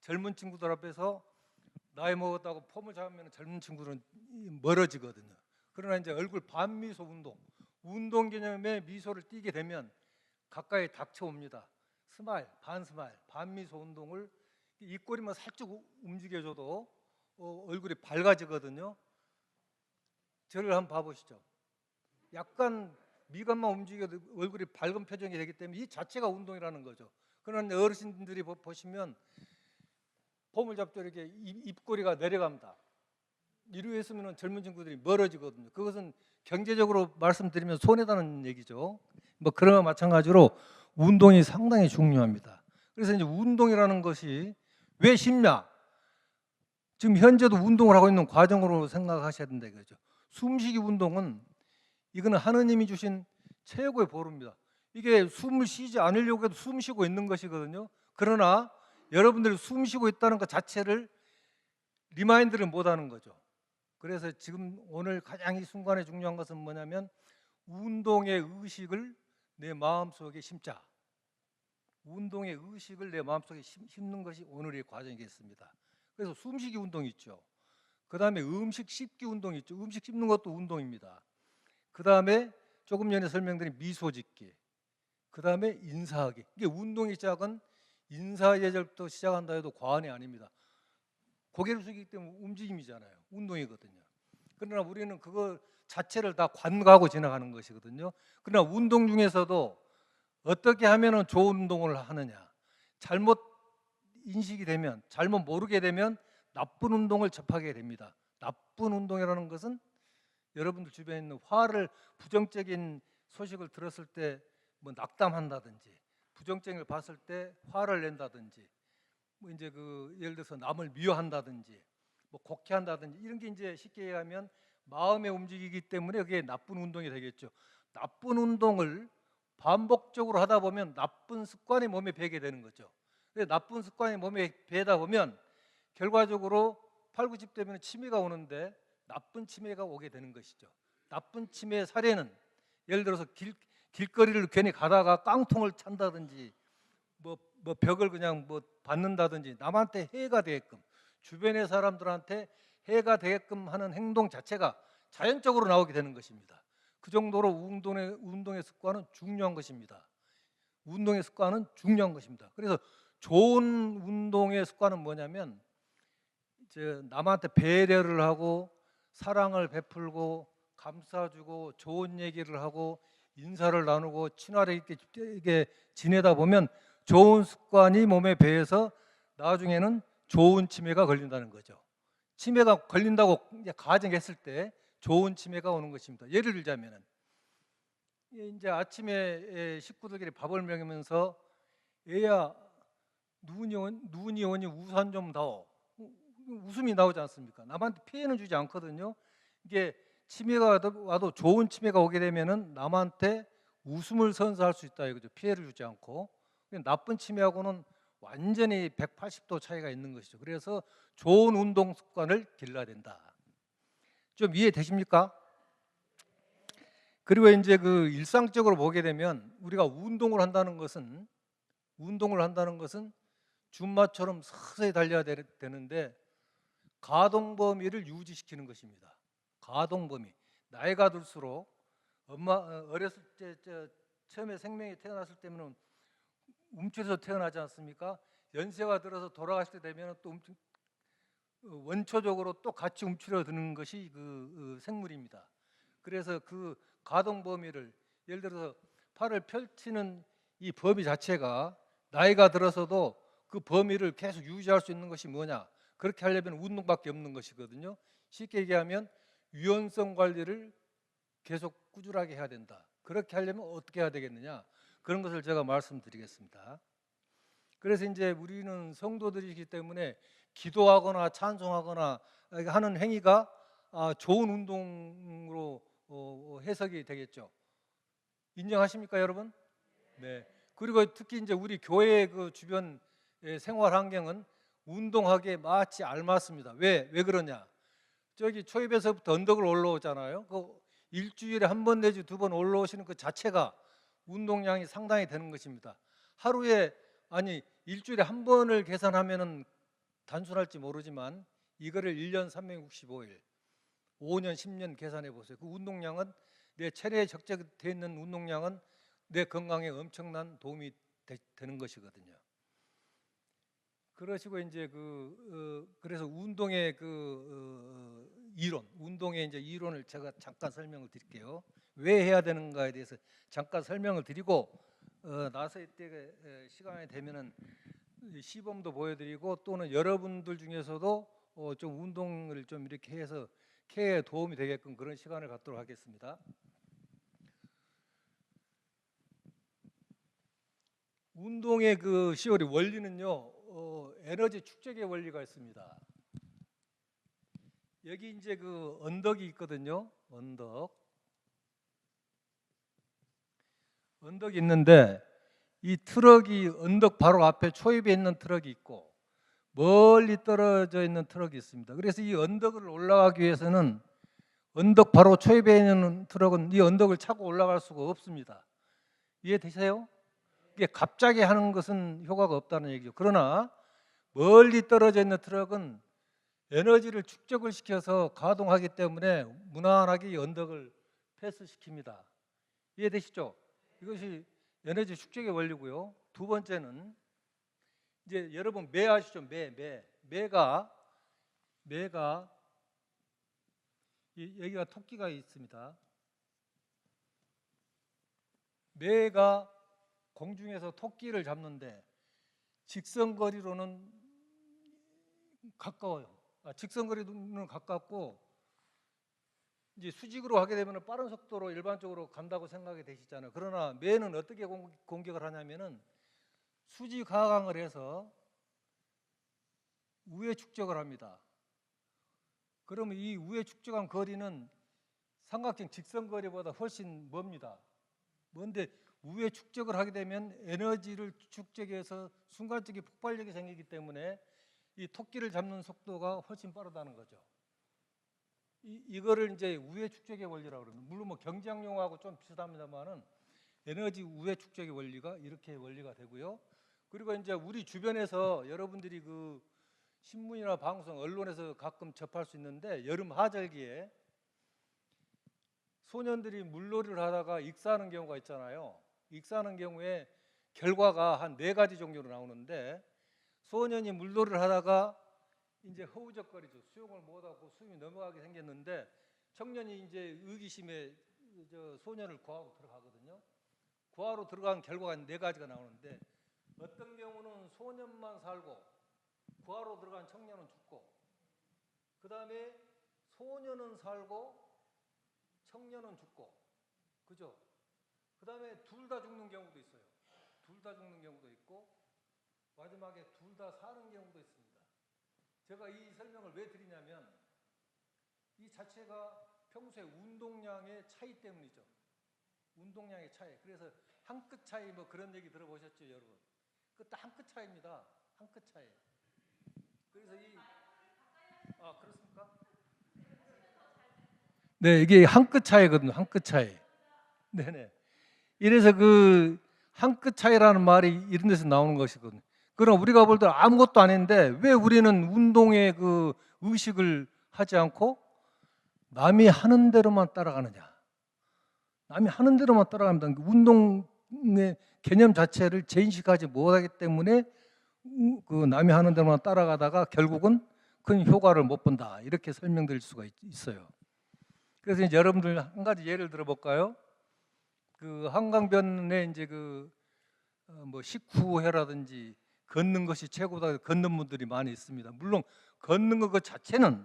젊은 친구들 앞에서 나이 먹었다고 폼을 잡으면 젊은 친구들은 멀어지거든요. 그러나 이제 얼굴 반미소 운동 개념의 미소를 띠게 되면 가까이 닥쳐옵니다. 스마일, 반스마일, 반미소 운동을 입꼬리만 살짝 움직여줘도 얼굴이 밝아지거든요. 저를 한번 봐보시죠. 약간 미간만 움직여도 얼굴이 밝은 표정이 되기 때문에 이 자체가 운동이라는 거죠. 그러나 어르신들이 보시면 폼을 잡죠. 이렇게 입꼬리가 내려갑니다. 이로 했으면 젊은 친구들이 멀어지거든요. 그것은 경제적으로 말씀드리면 손해다는 얘기죠. 뭐 그런 거 마찬가지로 운동이 상당히 중요합니다. 그래서 이제 운동이라는 것이 왜 쉽냐? 지금 현재도 운동을 하고 있는 과정으로 생각하셔야 된다 이거죠. 숨쉬기 운동은 이거는 하느님이 주신 최고의 보루입니다. 이게 숨을 쉬지 않으려고 해도 숨 쉬고 있는 것이거든요. 그러나 여러분들이 숨 쉬고 있다는 것 자체를 리마인드를 못하는 거죠. 그래서 지금 오늘 가장 이 순간에 중요한 것은 뭐냐면 운동의 의식을 내 마음속에 심자. 운동의 의식을 내 마음속에 심는 것이 오늘의 과정이겠습니다. 그래서 숨쉬기 운동이 있죠. 그 다음에 음식 씹기 운동이 있죠. 음식 씹는 것도 운동입니다. 그 다음에 조금 전에 설명드린 미소 짓기, 그 다음에 인사하기. 이게 운동의 시작은 인사 예절부터 시작한다 해도 과언이 아닙니다. 고개를 숙이기 때문에 움직임이잖아요. 운동이거든요. 그러나 우리는 그거 자체를 다 관가하고 지나가는 것이거든요. 그러나 운동 중에서도 어떻게 하면 좋은 운동을 하느냐, 잘못 인식이 되면, 잘못 모르게 되면 나쁜 운동을 접하게 됩니다. 나쁜 운동이라는 것은 여러분들 주변에 있는 부정적인 소식을 들었을 때 뭐 낙담한다든지, 부정적인 걸 봤을 때 화를 낸다든지, 뭐 이제 예를 들어서 남을 미워한다든지, 뭐 곡해한다든지 이런 게 이제 쉽게 얘기하면 마음의 움직이기 때문에 그게 나쁜 운동이 되겠죠. 나쁜 운동을 반복적으로 하다 보면 나쁜 습관이 몸에 배게 되는 거죠. 나쁜 습관이 몸에 배다 보면 결과적으로 8, 90대면 치매가 오는데 나쁜 치매가 오게 되는 것이죠. 나쁜 치매의 사례는 예를 들어서 길거리를 괜히 가다가 깡통을 찬다든지 뭐 벽을 그냥 받는다든지 남한테 해가 되게끔 주변의 사람들한테 해가 되게끔 하는 행동 자체가 자연적으로 나오게 되는 것입니다. 그 정도로 운동의 습관은 중요한 것입니다. 운동의 습관은 중요한 것입니다. 그래서 좋은 운동의 습관은 뭐냐면 남한테 배려를 하고 사랑을 베풀고 감싸주고 좋은 얘기를 하고 인사를 나누고 친화력 있게 지내다 보면 좋은 습관이 몸에 배해서 나중에는 좋은 치매가 걸린다는 거죠. 치매가 걸린다고 이제 가정했을 때 좋은 치매가 오는 것입니다. 예를 들자면은 이제 아침에 식구들끼리 밥을 먹으면서 얘야 눈이 오니 우산 좀 다오. 웃음이 나오지 않습니까? 남한테 피해는 주지 않거든요. 이게 치매가 와도 좋은 치매가 오게 되면은 남한테 웃음을 선사할 수 있다 이거죠. 피해를 주지 않고. 나쁜 치매하고는 완전히 180도 차이가 있는 것이죠. 그래서 좋은 운동 습관을 길러야 된다. 좀 이해되십니까? 그리고 이제 일상적으로 보게 되면 우리가 운동을 한다는 것은 줌마처럼 서서히 달려야 되는데 가동 범위를 유지시키는 것입니다. 가동 범위. 나이가 들수록 어렸을 때 처음에 생명이 태어났을 때는 움츠려서 태어나지 않습니까? 연세가 들어서 돌아가실 때 되면 또 원초적으로 또 같이 움츠려드는 것이 생물입니다. 그래서 가동 범위를 예를 들어서 팔을 펼치는 이 범위 자체가 나이가 들어서도 그 범위를 계속 유지할 수 있는 것이 뭐냐? 그렇게 하려면 운동밖에 없는 것이거든요. 쉽게 얘기하면 유연성 관리를 계속 꾸준하게 해야 된다. 그렇게 하려면 어떻게 해야 되겠느냐? 그런 것을 제가 말씀드리겠습니다. 그래서 이제 우리는 성도들이기 때문에 기도하거나 찬송하거나 하는 행위가 좋은 운동으로 해석이 되겠죠. 인정하십니까, 여러분? 네. 그리고 특히 이제 우리 교회 주변 생활 환경은 운동하기에 마치 알맞습니다. 왜 그러냐? 저기 초입에서부터 언덕을 올라오잖아요. 일주일에 한 번 내지 두 번 올라오시는 그 자체가 운동량이 상당히 되는 것입니다. 일주일에 한 번을 계산하면은 단순할지 모르지만 이거를 1년 365일, 5년, 10년 계산해 보세요. 그 운동량은 내 체내에 적재되어 있는 운동량은 내 건강에 엄청난 도움이 되는 것이거든요. 그러시고 이제 그래서 운동의 이론, 운동의 이제 이론을 제가 잠깐 설명을 드릴게요. 왜 해야 되는가에 대해서 잠깐 설명을 드리고 나서 이때 시간이 되면은 시범도 보여드리고 또는 여러분들 중에서도 좀 운동을 좀 이렇게 해서 케어에 도움이 되게끔 그런 시간을 갖도록 하겠습니다. 운동의 그 시월이 원리는요, 에너지 축적의 원리가 있습니다. 여기 이제 그 언덕이 있거든요. 언덕이 있는데 이 트럭이 언덕 바로 앞에 초입에 있는 트럭이 있고 멀리 떨어져 있는 트럭이 있습니다. 그래서 이 언덕을 올라가기 위해서는 언덕 바로 초입에 있는 트럭은 이 언덕을 차고 올라갈 수가 없습니다. 이해되세요? 이게 갑자기 하는 것은 효과가 없다는 얘기죠. 그러나 멀리 떨어져 있는 트럭은 에너지를 축적을 시켜서 가동하기 때문에 무난하게 이 언덕을 패스시킵니다. 이해되시죠? 이것이 에너지 축적의 원리고요. 두 번째는 이제 여러분 매 아시죠? 매가 여기가 토끼가 있습니다. 매가 공중에서 토끼를 잡는데 직선거리로는 가까워요. 직선거리로는 가깝고 이제 수직으로 하게 되면 빠른 속도로 일반적으로 간다고 생각이 되시잖아요. 그러나 매는 어떻게 공격을 하냐면은 수직 하강을 해서 우회 축적을 합니다. 그러면 이 우회 축적한 거리는 삼각형 직선거리보다 훨씬 멉니다. 먼데 우회 축적을 하게 되면 에너지를 축적해서 순간적인 폭발력이 생기기 때문에 이 토끼를 잡는 속도가 훨씬 빠르다는 거죠. 이거를 이제 우회 축적의 원리라고 그럽니다. 물론 뭐 경제학 용어하고 좀 비슷합니다만은 에너지 우회 축적의 원리가 이렇게 원리가 되고요. 그리고 이제 우리 주변에서 여러분들이 그 신문이나 방송, 언론에서 가끔 접할 수 있는데 여름 하절기에 소년들이 물놀이를 하다가 익사하는 경우가 있잖아요. 익사하는 경우에 결과가 한 4가지 종류로 나오는데 소년이 물놀이를 하다가 이제 허우적거리죠. 수영을 못하고 숨이 넘어가게 생겼는데 청년이 이제 의기심에 소년을 구하러 들어가거든요. 구하러 들어간 결과가 4가지가 나오는데 어떤 경우는 소년만 살고 구하러 들어간 청년은 죽고 그 다음에 소년은 살고 청년은 죽고 그죠? 그 다음에 둘 다 죽는 경우도 있어요. 둘 다 죽는 경우도 있고 마지막에 둘 다 사는 경우도 있습니다. 제가 이 설명을 왜 드리냐면 이 자체가 평소에 운동량의 차이 때문이죠. 운동량의 차이. 그래서 한 끗 차이 뭐 그런 얘기 들어보셨죠, 여러분? 그 딱 한 끗 차이입니다. 한 끗 차이. 그래서 그렇습니까? 네, 이게 한 끗 차이거든요. 한 끗 차이. 네네. 이래서 그 한 끗 차이라는 말이 이런 데서 나오는 것이거든요. 그럼 우리가 볼 때 아무것도 아닌데 왜 우리는 운동의 그 의식을 하지 않고 남이 하는 대로만 따라가느냐? 남이 하는 대로만 따라갑니다. 운동의 개념 자체를 재인식하지 못하기 때문에 그 남이 하는 대로만 따라가다가 결국은 큰 효과를 못 본다. 이렇게 설명드릴 수가 있어요. 그래서 이제 여러분들 한 가지 예를 들어볼까요? 그 한강변에 이제 뭐 식후회라든지 걷는 것이 최고다 걷는 분들이 많이 있습니다. 물론 걷는 것 자체는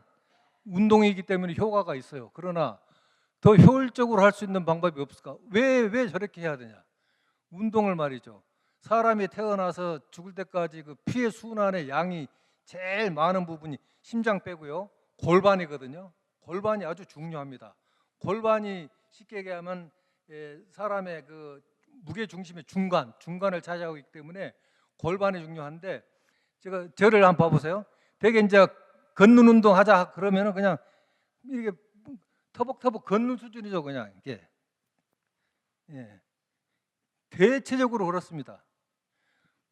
운동이기 때문에 효과가 있어요. 그러나 더 효율적으로 할 수 있는 방법이 없을까? 왜 저렇게 해야 되냐? 운동을 말이죠. 사람이 태어나서 죽을 때까지 그 피의 순환의 양이 제일 많은 부분이 심장 빼고요. 골반이거든요. 골반이 아주 중요합니다. 골반이 쉽게 얘기하면 사람의 그 무게 중심의 중간을 차지하고 있기 때문에 골반이 중요한데 저를 한번 봐보세요. 되게 이제 걷는 운동 하자 그러면은 그냥 이렇게 터벅터벅 걷는 수준이죠, 그냥 이게. 예. 대체적으로 그렇습니다.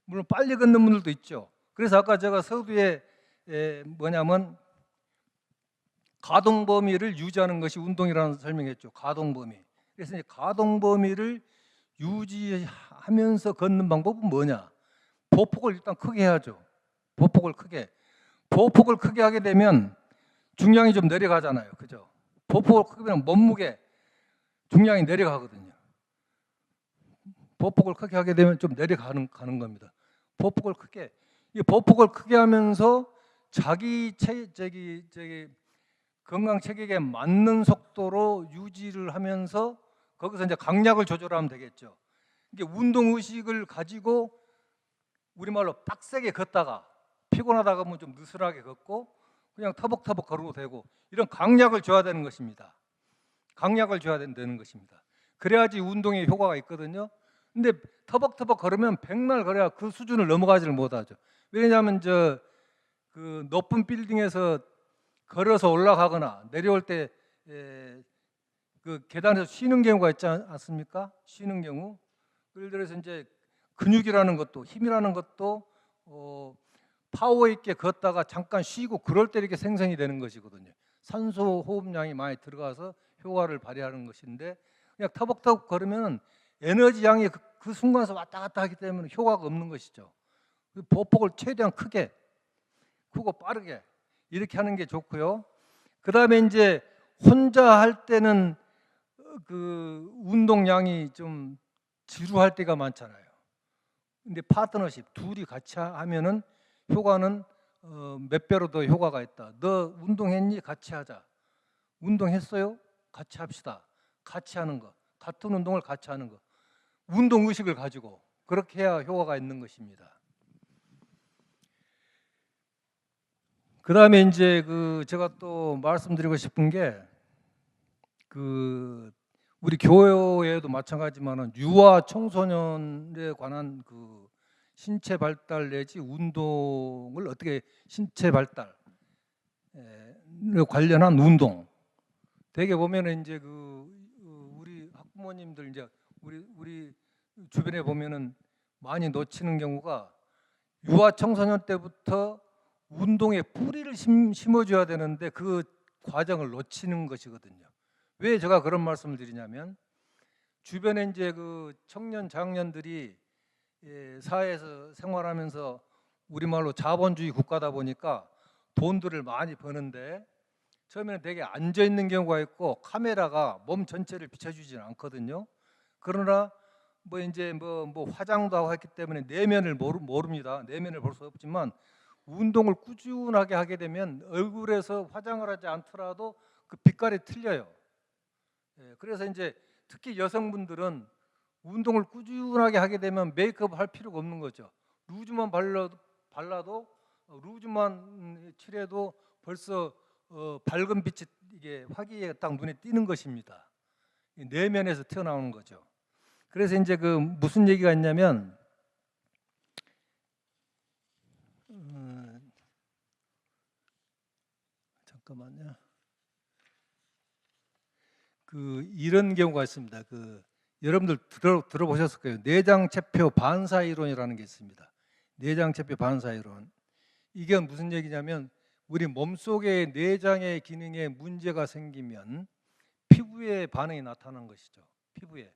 물론 빨리 걷는 분들도 있죠. 그래서 아까 제가 서두에 뭐냐면 가동 범위를 유지하는 것이 운동이라는 설명했죠. 가동 범위. 그래서 이제 가동 범위를 유지하면서 걷는 방법은 뭐냐? 보폭을 일단 크게 해야죠. 보폭을 크게 하게 되면 중량이 좀 내려가잖아요. 그죠? 보폭을 크게 하면 몸무게 중량이 내려가거든요. 보폭을 크게 하게 되면 좀 내려가는 겁니다. 보폭을 크게 하면서 자기 건강 체격에 맞는 속도로 유지를 하면서 거기서 이제 강약을 조절하면 되겠죠. 이게 운동 의식을 가지고 우리말로 빡세게 걷다가 피곤하다가 하면 좀 느슨하게 걷고 그냥 터벅터벅 걸어도 되고 이런 강약을 줘야 되는 것입니다. 강약을 줘야 되는 것입니다. 그래야지 운동에 효과가 있거든요. 근데 터벅터벅 걸으면 백날 걸어야 그 수준을 넘어가지를 못하죠. 왜냐하면 그 높은 빌딩에서 걸어서 올라가거나 내려올 때 그 계단에서 쉬는 경우가 있지 않습니까? 쉬는 경우. 예를 들어서 이제 근육이라는 것도 힘이라는 것도 파워 있게 걷다가 잠깐 쉬고 그럴 때 이렇게 생성이 되는 것이거든요. 산소 호흡량이 많이 들어가서 효과를 발휘하는 것인데 그냥 터벅터벅 걸으면 에너지 양이 그 순간에서 왔다 갔다 하기 때문에 효과가 없는 것이죠. 보폭을 최대한 크고 빠르게 이렇게 하는 게 좋고요. 그 다음에 이제 혼자 할 때는 그 운동량이 좀 지루할 때가 많잖아요. 근데 파트너십 둘이 같이 하면은 효과는 몇 배로 더 효과가 있다. 너 운동했니? 같이 하자. 운동했어요? 같이 합시다. 같이 하는 거. 같은 운동을 같이 하는 거. 운동 의식을 가지고 그렇게 해야 효과가 있는 것입니다. 그 다음에 이제 제가 또 말씀드리고 싶은 게 우리 교회에도 마찬가지지만은 유아 청소년에 관한 그 신체 발달 내지 운동을 어떻게 신체 발달 관련한 운동 되게 보면은 이제 우리 학부모님들 이제 우리 주변에 보면은 많이 놓치는 경우가 유아 청소년 때부터 운동에 뿌리를 심어줘야 되는데 그 과정을 놓치는 것이거든요. 왜 제가 그런 말씀을 드리냐면 주변에 이제 그 청년 장년들이 사회에서 생활하면서 우리말로 자본주의 국가다 보니까 돈들을 많이 버는데 처음에는 되게 앉아 있는 경우가 있고 카메라가 몸 전체를 비춰주지는 않거든요. 그러나 뭐 이제 뭐 화장도 하고 했기 때문에 내면을 모릅니다. 내면을 볼 수 없지만 운동을 꾸준하게 하게 되면 얼굴에서 화장을 하지 않더라도 그 빛깔이 틀려요. 그래서 이제 특히 여성분들은 운동을 꾸준하게 하게 되면 메이크업 할 필요가 없는 거죠. 루즈만 발라도 루즈만 칠해도 벌써 밝은 빛이 이게 화기에 딱 눈에 띄는 것입니다. 내면에서 튀어나오는 거죠. 그래서 이제 무슨 얘기가 있냐면 잠깐만요. 이런 경우가 있습니다. 여러분들 들어보셨을 거예요. 내장체표 반사 이론이라는 게 있습니다. 내장체표 반사 이론. 이게 무슨 얘기냐면 우리 몸속의 내장의 기능에 문제가 생기면 피부에 반응이 나타나는 것이죠. 피부에.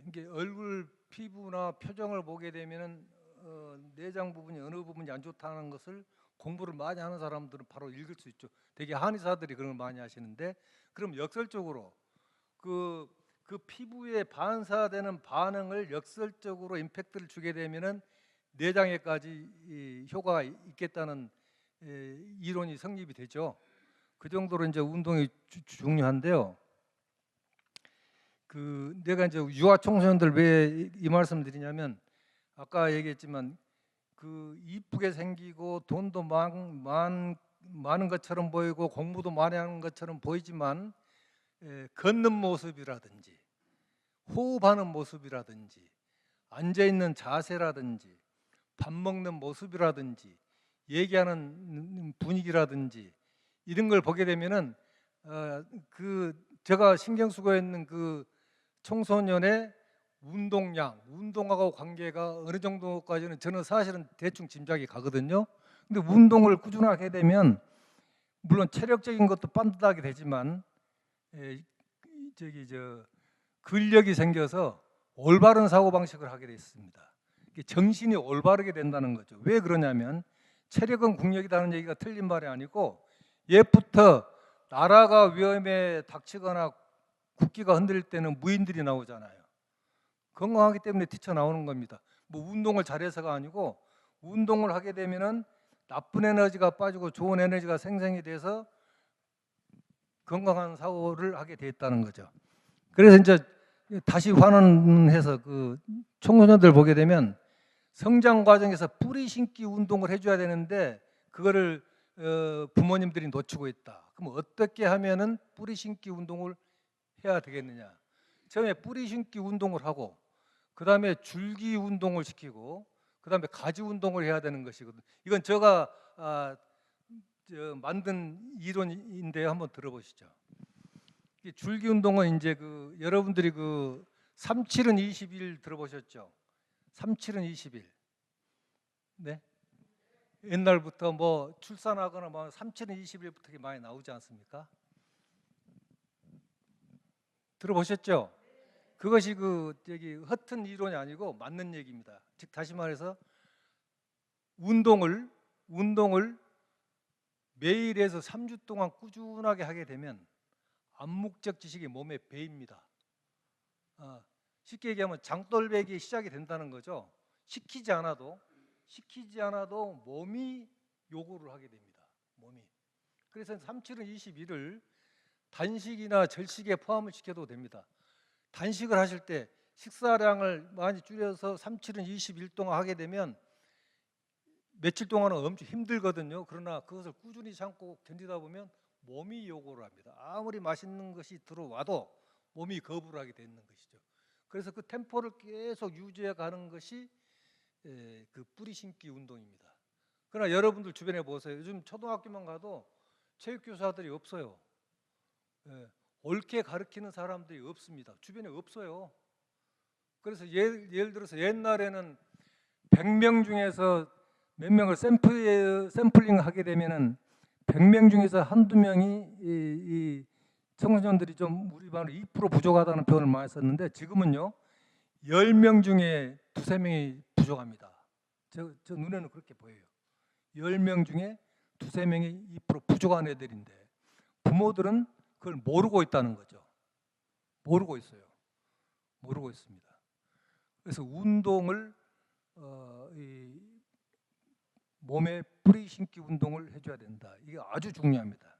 이게 얼굴 피부나 표정을 보게 되면은 내장 부분이 어느 부분이 안 좋다는 것을 공부를 많이 하는 사람들은 바로 읽을 수 있죠. 되게 한의사들이 그런 걸 많이 하시는데 그럼 역설적으로 그 피부에 반사되는 반응을 역설적으로 임팩트를 주게 되면은 내장에까지 효과가 있겠다는 이론이 성립이 되죠. 그 정도로 이제 운동이 중요한데요. 내가 이제 유아 청소년들 왜 이 말씀 드리냐면 아까 얘기했지만 이쁘게 생기고 돈도 많은 것처럼 보이고 공부도 많이 하는 것처럼 보이지만 걷는 모습이라든지 호흡하는 모습이라든지 앉아있는 자세라든지 밥 먹는 모습이라든지 얘기하는 분위기라든지 이런 걸 보게 되면은 제가 신경 쓰고 있는 청소년의 운동량, 운동하고 관계가 어느 정도까지는 저는 사실은 대충 짐작이 가거든요. 근데 운동을 꾸준하게 되면 물론 체력적인 것도 빤듯하게 되지만 근력이 생겨서 올바른 사고 방식을 하게 돼 있습니다. 정신이 올바르게 된다는 거죠. 왜 그러냐면 체력은 국력이라는 얘기가 틀린 말이 아니고 옛부터 나라가 위험에 닥치거나 국기가 흔들릴 때는 무인들이 나오잖아요. 건강하기 때문에 뛰쳐나오는 겁니다. 뭐 운동을 잘해서가 아니고 운동을 하게 되면은 나쁜 에너지가 빠지고 좋은 에너지가 생성이 돼서 건강한 사고를 하게 됐다는 거죠. 그래서 이제 다시 환원해서 그 청소년들 보게 되면 성장 과정에서 뿌리 심기 운동을 해줘야 되는데 그거를 부모님들이 놓치고 있다. 그럼 어떻게 하면은 뿌리 심기 운동을 해야 되겠느냐? 처음에 뿌리 심기 운동을 하고 그 다음에 줄기 운동을 시키고 그 다음에 가지 운동을 해야 되는 것이거든요. 이건 제가 만든 이론인데 한번 들어보시죠. 줄기 운동은 이제 그 여러분들이 그 37은 20일 들어보셨죠? 37은 20일. 네. 옛날부터 뭐 출산하거나 뭐 37은 20일부터 많이 나오지 않습니까? 들어보셨죠? 그것이 그 여기 허튼 이론이 아니고 맞는 얘기입니다. 즉 다시 말해서 운동을 매일에서 3주 동안 꾸준하게 하게 되면 암묵적 지식이 몸에 배입니다. 쉽게 얘기하면 장돌배기 시작이 된다는 거죠. 시키지 않아도 몸이 요구를 하게 됩니다. 몸이. 그래서 37은 21을 단식이나 절식에 포함을 시켜도 됩니다. 단식을 하실 때 식사량을 많이 줄여서 37은 21 동안 하게 되면 며칠 동안은 엄청 힘들거든요. 그러나 그것을 꾸준히 참고 견디다 보면 몸이 요구를 합니다. 아무리 맛있는 것이 들어와도 몸이 거부를 하게 되는 것이죠. 그래서 그 템포를 계속 유지해 가는 것이 그 뿌리 심기 운동입니다. 그러나 여러분들 주변에 보세요. 요즘 초등학교만 가도 체육교사들이 없어요. 옳게 가르치는 사람들이 없습니다. 주변에 없어요. 그래서 예를 들어서 옛날에는 100명 중에서 몇 명을 샘플링 하게 되면은 100명 중에서 한두 명이 이 청소년들이 좀 우리 반으로 2% 부족하다는 표현을 많이 썼는데 지금은요 10명 중에 두세 명이 부족합니다. 저 눈에는 그렇게 보여요. 10명 중에 두세 명이 2% 부족한 애들인데 부모들은 그걸 모르고 있다는 거죠. 모르고 있어요. 모르고 있습니다. 그래서 운동을 이 몸에 뿌리 심기 운동을 해줘야 된다. 이게 아주 중요합니다.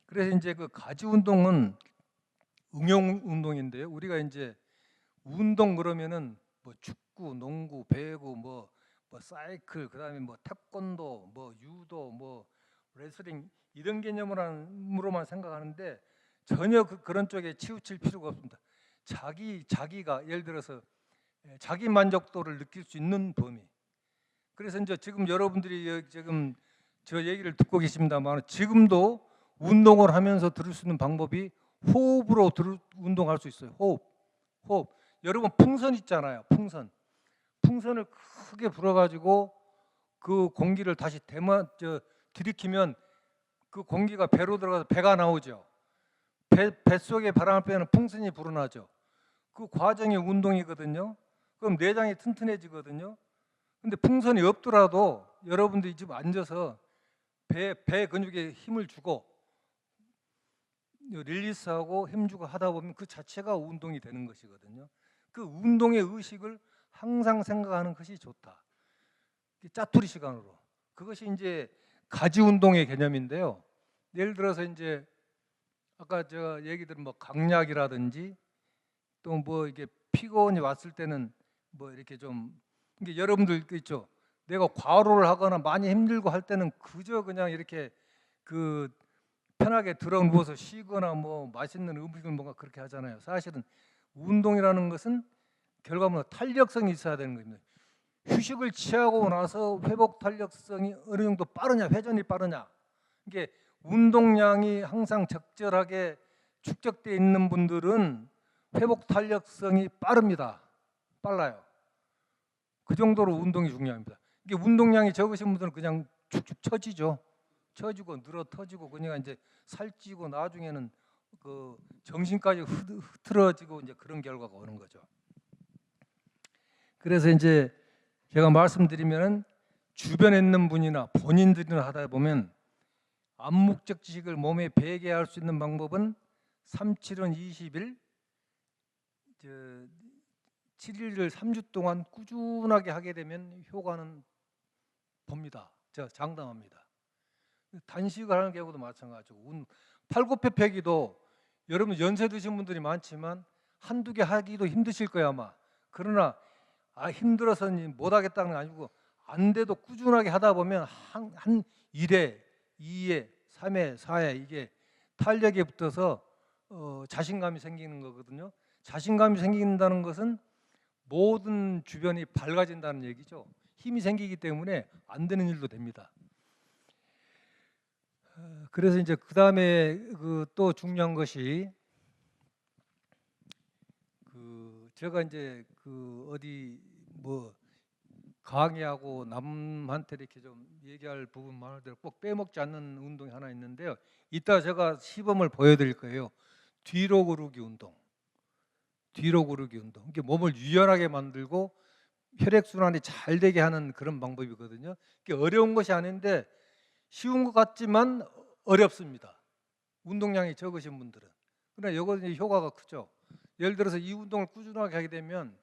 그래서 이제 그 가지 운동은 응용 운동인데요. 우리가 이제 운동 그러면은 뭐 축구, 농구, 배구, 뭐 사이클, 그다음에 뭐 태권도, 뭐 유도, 뭐 레슬링 이런 개념으로만 생각하는데 전혀 그런 쪽에 치우칠 필요가 없습니다. 자기가 예를 들어서 자기 만족도를 느낄 수 있는 범위. 그래서 이제 지금 여러분들이 지금 저 얘기를 듣고 계십니다만 지금도 운동을 하면서 들을 수 있는 방법이 호흡으로 운동할 수 있어요. 호흡. 여러분 풍선 있잖아요. 풍선을 크게 불어가지고 그 공기를 다시 들이키면 그 공기가 배로 들어가서 배가 나오죠. 뱃속에 바람을 빼는 풍선이 불어나죠. 그 과정이 운동이거든요. 그럼 내장이 튼튼해지거든요. 근데 풍선이 없더라도 여러분들이 지금 앉아서 배 근육에 힘을 주고 릴리스하고 힘주고 하다 보면 그 자체가 운동이 되는 것이거든요. 그 운동의 의식을 항상 생각하는 것이 좋다. 짜투리 시간으로. 그것이 이제 가지 운동의 개념인데요. 예를 들어서 이제 아까 제가 얘기 들은 뭐 강약이라든지 또 뭐 이게 피곤이 왔을 때는 뭐 이렇게 좀 이게 여러분들 있죠. 내가 과로를 하거나 많이 힘들고 할 때는 그저 그냥 이렇게 그 편하게 들어 누워서 쉬거나 뭐 맛있는 음식을 뭔가 그렇게 하잖아요. 사실은 운동이라는 것은 결과물로 탄력성이 있어야 되는 겁니다. 휴식을 취하고 나서 회복 탄력성이 어느 정도 빠르냐, 회전이 빠르냐. 이게 운동량이 항상 적절하게 축적되어 있는 분들은 회복 탄력성이 빠릅니다. 빨라요. 그 정도로 운동이 중요합니다. 이게 운동량이 적으신 분들은 그냥 축축 처지죠. 처지고 늘어 터지고 그냥 이제 살찌고 나중에는 그 정신까지 흐트러지고 이제 그런 결과가 오는 거죠. 그래서 이제 제가 말씀드리면은 주변에 있는 분이나 본인들이나 하다 보면 암묵적 지식을 몸에 배게 할 수 있는 방법은 3, 7은 20일 7일을 3주 동안 꾸준하게 하게 되면 효과는 봅니다. 제가 장담합니다. 단식을 하는 경우도 마찬가지고 팔굽혀펴기도 여러분 연세 드신 분들이 많지만 한두 개 하기도 힘드실 거야 아마. 그러나 힘들어서 못 하겠다는 건 아니고 안 돼도 꾸준하게 하다 보면 한 1회, 2회, 3회, 4회 이게 탄력이 붙어서 자신감이 생기는 거거든요. 자신감이 생긴다는 것은 모든 주변이 밝아진다는 얘기죠. 힘이 생기기 때문에 안 되는 일도 됩니다. 그래서 이제 그 다음에 또 중요한 것이 제가 이제 어디 뭐 강의하고 남한테 이렇게 좀 얘기할 부분 많을 때 꼭 빼먹지 않는 운동이 하나 있는데요. 이따 제가 시범을 보여드릴 거예요. 뒤로 구르기 운동. 뒤로 구르기 운동. 이게 몸을 유연하게 만들고 혈액 순환이 잘 되게 하는 그런 방법이거든요. 이게 어려운 것이 아닌데 쉬운 것 같지만 어렵습니다. 운동량이 적으신 분들은. 그러나 이거는 효과가 크죠. 예를 들어서 이 운동을 꾸준하게 하게 되면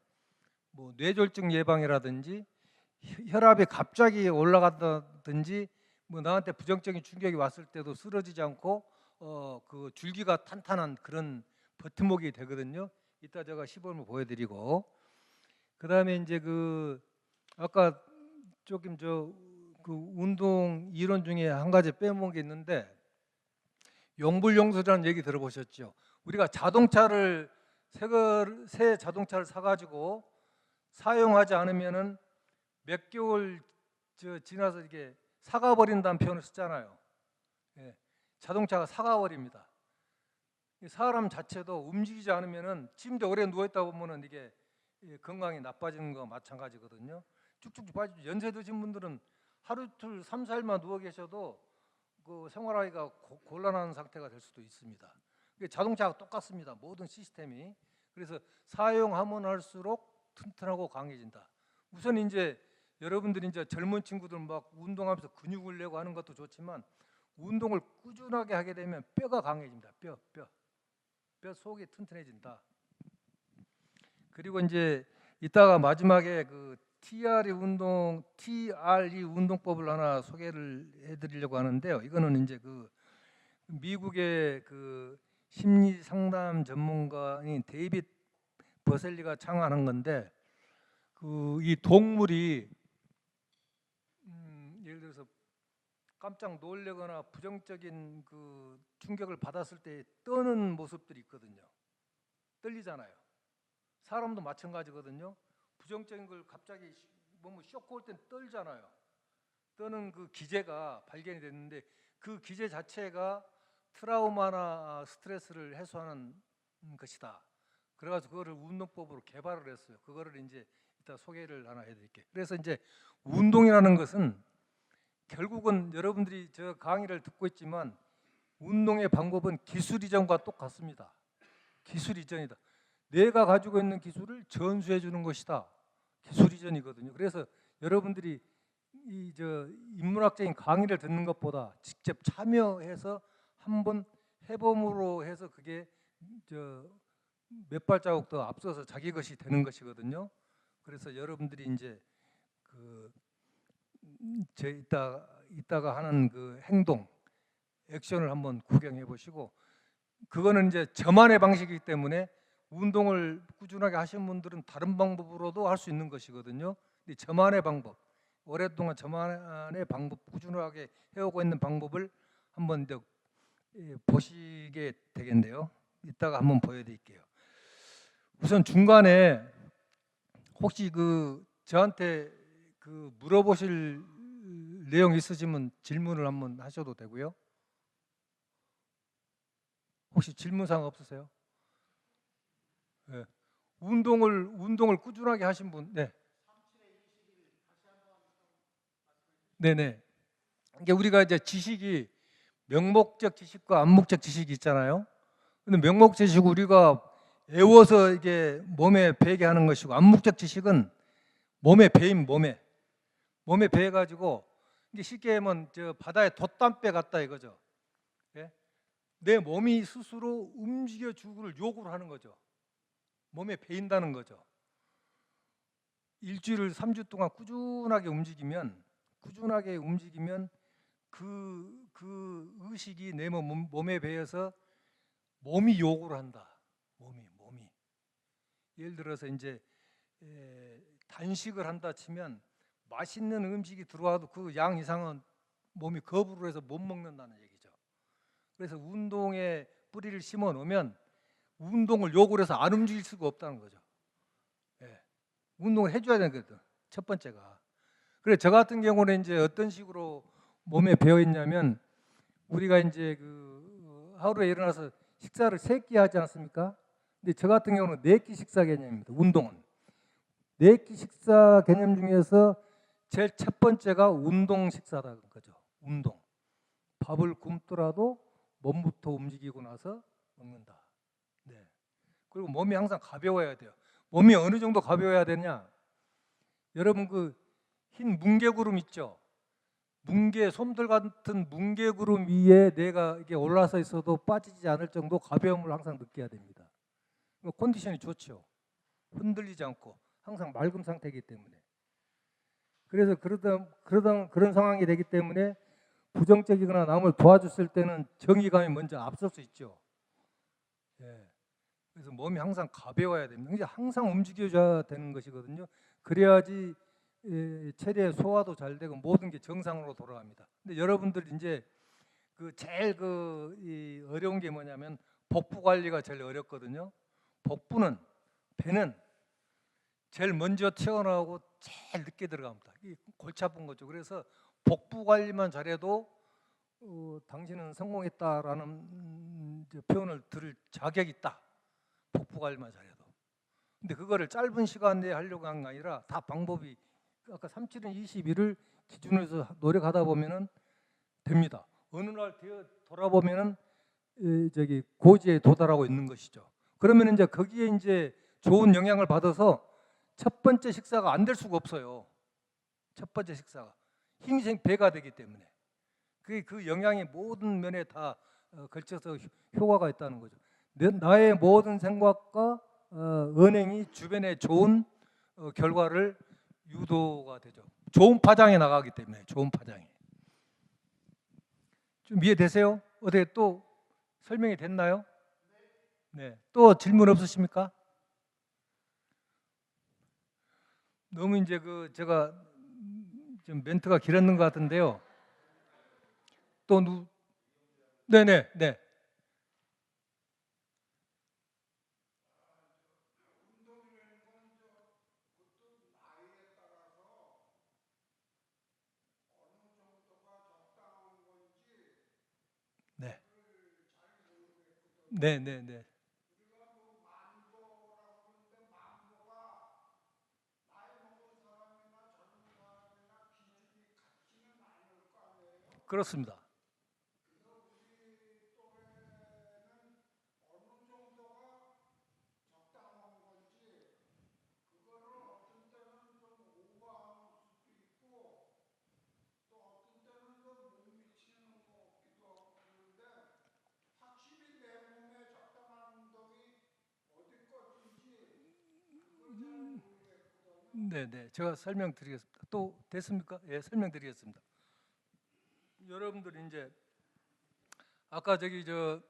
뭐 뇌졸중 예방이라든지 혈압이 갑자기 올라간다든지 뭐 나한테 부정적인 충격이 왔을 때도 쓰러지지 않고 그 줄기가 탄탄한 그런 버팀목이 되거든요. 이따 제가 시범을 보여드리고 그다음에 이제 아까 조금 운동 이론 중에 한 가지 빼먹은 게 있는데 용불용설이라는 얘기 들어보셨죠? 우리가 자동차를 새 자동차를 사가지고 사용하지 않으면은 몇 개월 지나서 이게 사가버린다는 표현을 쓰잖아요. 예, 자동차가 사가버립니다. 사람 자체도 움직이지 않으면은 침대 오래 누워 있다 보면은 이게 건강이 나빠지는 거 마찬가지거든요. 쭉쭉 빠지죠. 연세 드신 분들은 하루 이틀 3, 4일만 누워 계셔도 그 생활하기가 곤란한 상태가 될 수도 있습니다. 자동차가 똑같습니다. 모든 시스템이. 그래서 사용하면 할수록 튼튼하고 강해진다. 우선 이제 여러분들이 이제 젊은 친구들 막 운동하면서 근육을 내고 하는 것도 좋지만 운동을 꾸준하게 하게 되면 뼈가 강해집니다. 뼈 속이 튼튼해진다. 그리고 이제 이따가 마지막에 TRE 운동법을 하나 소개를 해드리려고 하는데요. 이거는 이제 미국의 심리 상담 전문가인 데이빗 버셀리가 창안한 건데 이 동물이 예를 들어서 깜짝 놀래거나 부정적인 충격을 받았을 때 떠는 모습들이 있거든요. 떨리잖아요. 사람도 마찬가지거든요. 부정적인 걸 갑자기 몸을 쇼크 올 땐 떨잖아요. 떠는 기제가 발견이 됐는데 그 기제 자체가 트라우마나 스트레스를 해소하는 것이다. 그래가지고 그거를 운동법으로 개발을 했어요. 그거를 이제 이따 소개를 하나 해드릴게요. 그래서 이제 운동이라는 것은 결국은 여러분들이 저 강의를 듣고 있지만 운동의 방법은 기술 이전과 똑같습니다. 기술 이전이다. 내가 가지고 있는 기술을 전수해 주는 것이다. 기술 이전이거든요. 그래서 여러분들이 인문학적인 강의를 듣는 것보다 직접 참여해서 한번 해봄으로 해서 그게 몇 발자국 더 앞서서 자기 것이 되는 것이거든요. 그래서 여러분들이 이제 이따가 하는 행동, 액션을 한번 구경해 보시고 그거는 이제 저만의 방식이기 때문에 운동을 꾸준하게 하신 분들은 다른 방법으로도 할 수 있는 것이거든요. 근데 저만의 방법, 오랫동안 저만의 방법 꾸준하게 해오고 있는 방법을 한번 보시게 되겠네요. 이따가 한번 보여드릴게요. 우선 중간에 혹시 저한테 물어보실 내용 있으시면 질문을 한번 하셔도 되고요. 혹시 질문사항 없으세요? 네. 운동을 꾸준하게 하신 분, 네, 네네. 이게 우리가 이제 지식이 명목적 지식과 암묵적 지식이 있잖아요. 근데 명목적 지식 우리가 외워서 이게 몸에 배게 하는 것이고, 암묵적 지식은 몸에 배임 몸에 배해 가지고, 이게 쉽게 하면 저 바다에 돛담배 같다 이거죠. 예? 내 몸이 스스로 움직여 주기를 요구를 하는 거죠. 몸에 배인다는 거죠. 일주일을 3주 동안 꾸준하게 움직이면 그 의식이 내 몸에 배어서 몸이 요구를 한다. 몸이. 예를 들어서 이제 단식을 한다 치면 맛있는 음식이 들어와도 그 양 이상은 몸이 거부를 해서 못 먹는다는 얘기죠. 그래서 운동에 뿌리를 심어 놓으면 운동을 요구를 해서 안 움직일 수가 없다는 거죠. 예. 운동을 해줘야 되는 거거든. 첫 번째가. 그래 저 같은 경우는 이제 어떤 식으로 몸에 배어 있냐면, 우리가 이제 그 하루에 일어나서 식사를 3끼 하지 않습니까? 근데 저 같은 경우는 4끼 식사 개념입니다. 운동은 4끼 식사 개념 중에서 제일 첫 번째가 운동 식사라는 거죠. 운동. 밥을 굶더라도 몸부터 움직이고 나서 먹는다. 네. 그리고 몸이 항상 가벼워야 돼요. 몸이 어느 정도 가벼워야 되냐? 여러분 그 흰 뭉게구름 있죠? 솜들 같은 뭉게구름 위에 내가 이게 올라서 있어도 빠지지 않을 정도 가벼움을 항상 느껴야 됩니다. 컨디션이 좋죠. 흔들리지 않고 항상 맑은 상태이기 때문에. 그래서 그런 상황이 되기 때문에 부정적이거나 남을 도와줬을 때는 정의감이 먼저 앞설 수 있죠. 예. 그래서 몸이 항상 가벼워야 됩니다. 이제 항상 움직여줘야 되는 것이거든요. 그래야지 체내 소화도 잘 되고 모든 게 정상으로 돌아갑니다. 근데 여러분들 이제 그 제일 이 어려운 게 뭐냐면 복부 관리가 제일 어렵거든요. 배는 제일 먼저 튀어나오고 제일 늦게 들어갑니다. 이 골치 아픈 거죠. 그래서 복부 관리만 잘해도 당신은 성공했다라는 표현을 들을 자격이 있다. 복부 관리만 잘해도. 근데 그거를 짧은 시간 내에 하려고 한 게 아니라 다 방법이, 아까 37은 21을 기준으로 해서 노력하다 보면은 됩니다. 어느 날 돌아보면은 저기 고지에 도달하고 있는 것이죠. 그러면 이제 거기에 이제 좋은 영향을 받아서 첫 번째 식사가 안 될 수가 없어요. 첫 번째 식사가 힘이 배가 되기 때문에 그 영향이 모든 면에 다 걸쳐서 효과가 있다는 거죠. 나의 모든 생각과 언행이 주변에 좋은 결과를 유도가 되죠. 좋은 파장에 나가기 때문에. 좋은 파장에. 좀 이해되세요? 어떻게 또 설명이 됐나요? 네. 또 질문 없으십니까? 너무 이제 제가 좀 멘트가 길었는 것 같은데요. 또 네네 네. 네. 네네네. 그렇습니다. 네네. 제가 설명드리겠습니다. 또 됐습니까? 예, 설명드리겠습니다. 여러분들이 이제 아까 저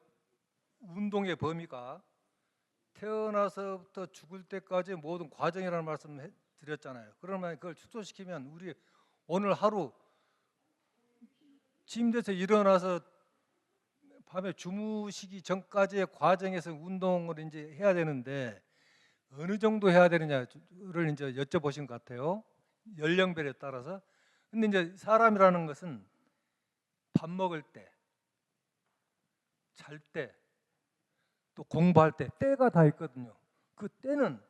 운동의 범위가 태어나서부터 죽을 때까지 모든 과정이라는 말씀 드렸잖아요. 그러면 그걸 축소시키면 우리 오늘 하루 침대에서 일어나서 밤에 주무시기 전까지의 과정에서 운동을 이제 해야 되는데 어느 정도 해야 되느냐를 이제 여쭤보신 것 같아요. 연령별에 따라서. 근데 이제 사람이라는 것은 밥 먹을 때, 잘 때, 또 공부할 때 때가 다 있거든요. 그 때는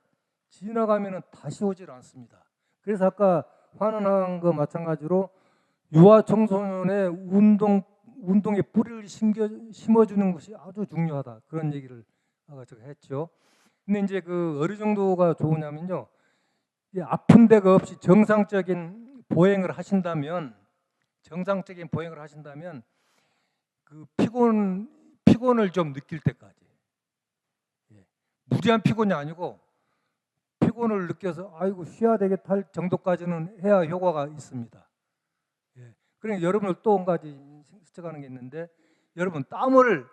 지나가면은 다시 오질 않습니다. 그래서 아까 환원한 거 마찬가지로 유아 청소년의 운동에 뿌리를 심어주는 것이 아주 중요하다. 그런 얘기를 제가 했죠. 근데 이제 그 어느 정도가 좋으냐면요. 아픈 데가 없이 정상적인 보행을 하신다면 그 피곤을 좀 느낄 때까지, 무리한 피곤이 아니고 피곤을 느껴서 아이고 쉬어야 되겠다 할 정도까지는 해야 효과가 있습니다. 그러니까 여러분들 또 한 가지 스쳐가는 게 있는데, 여러분 땀을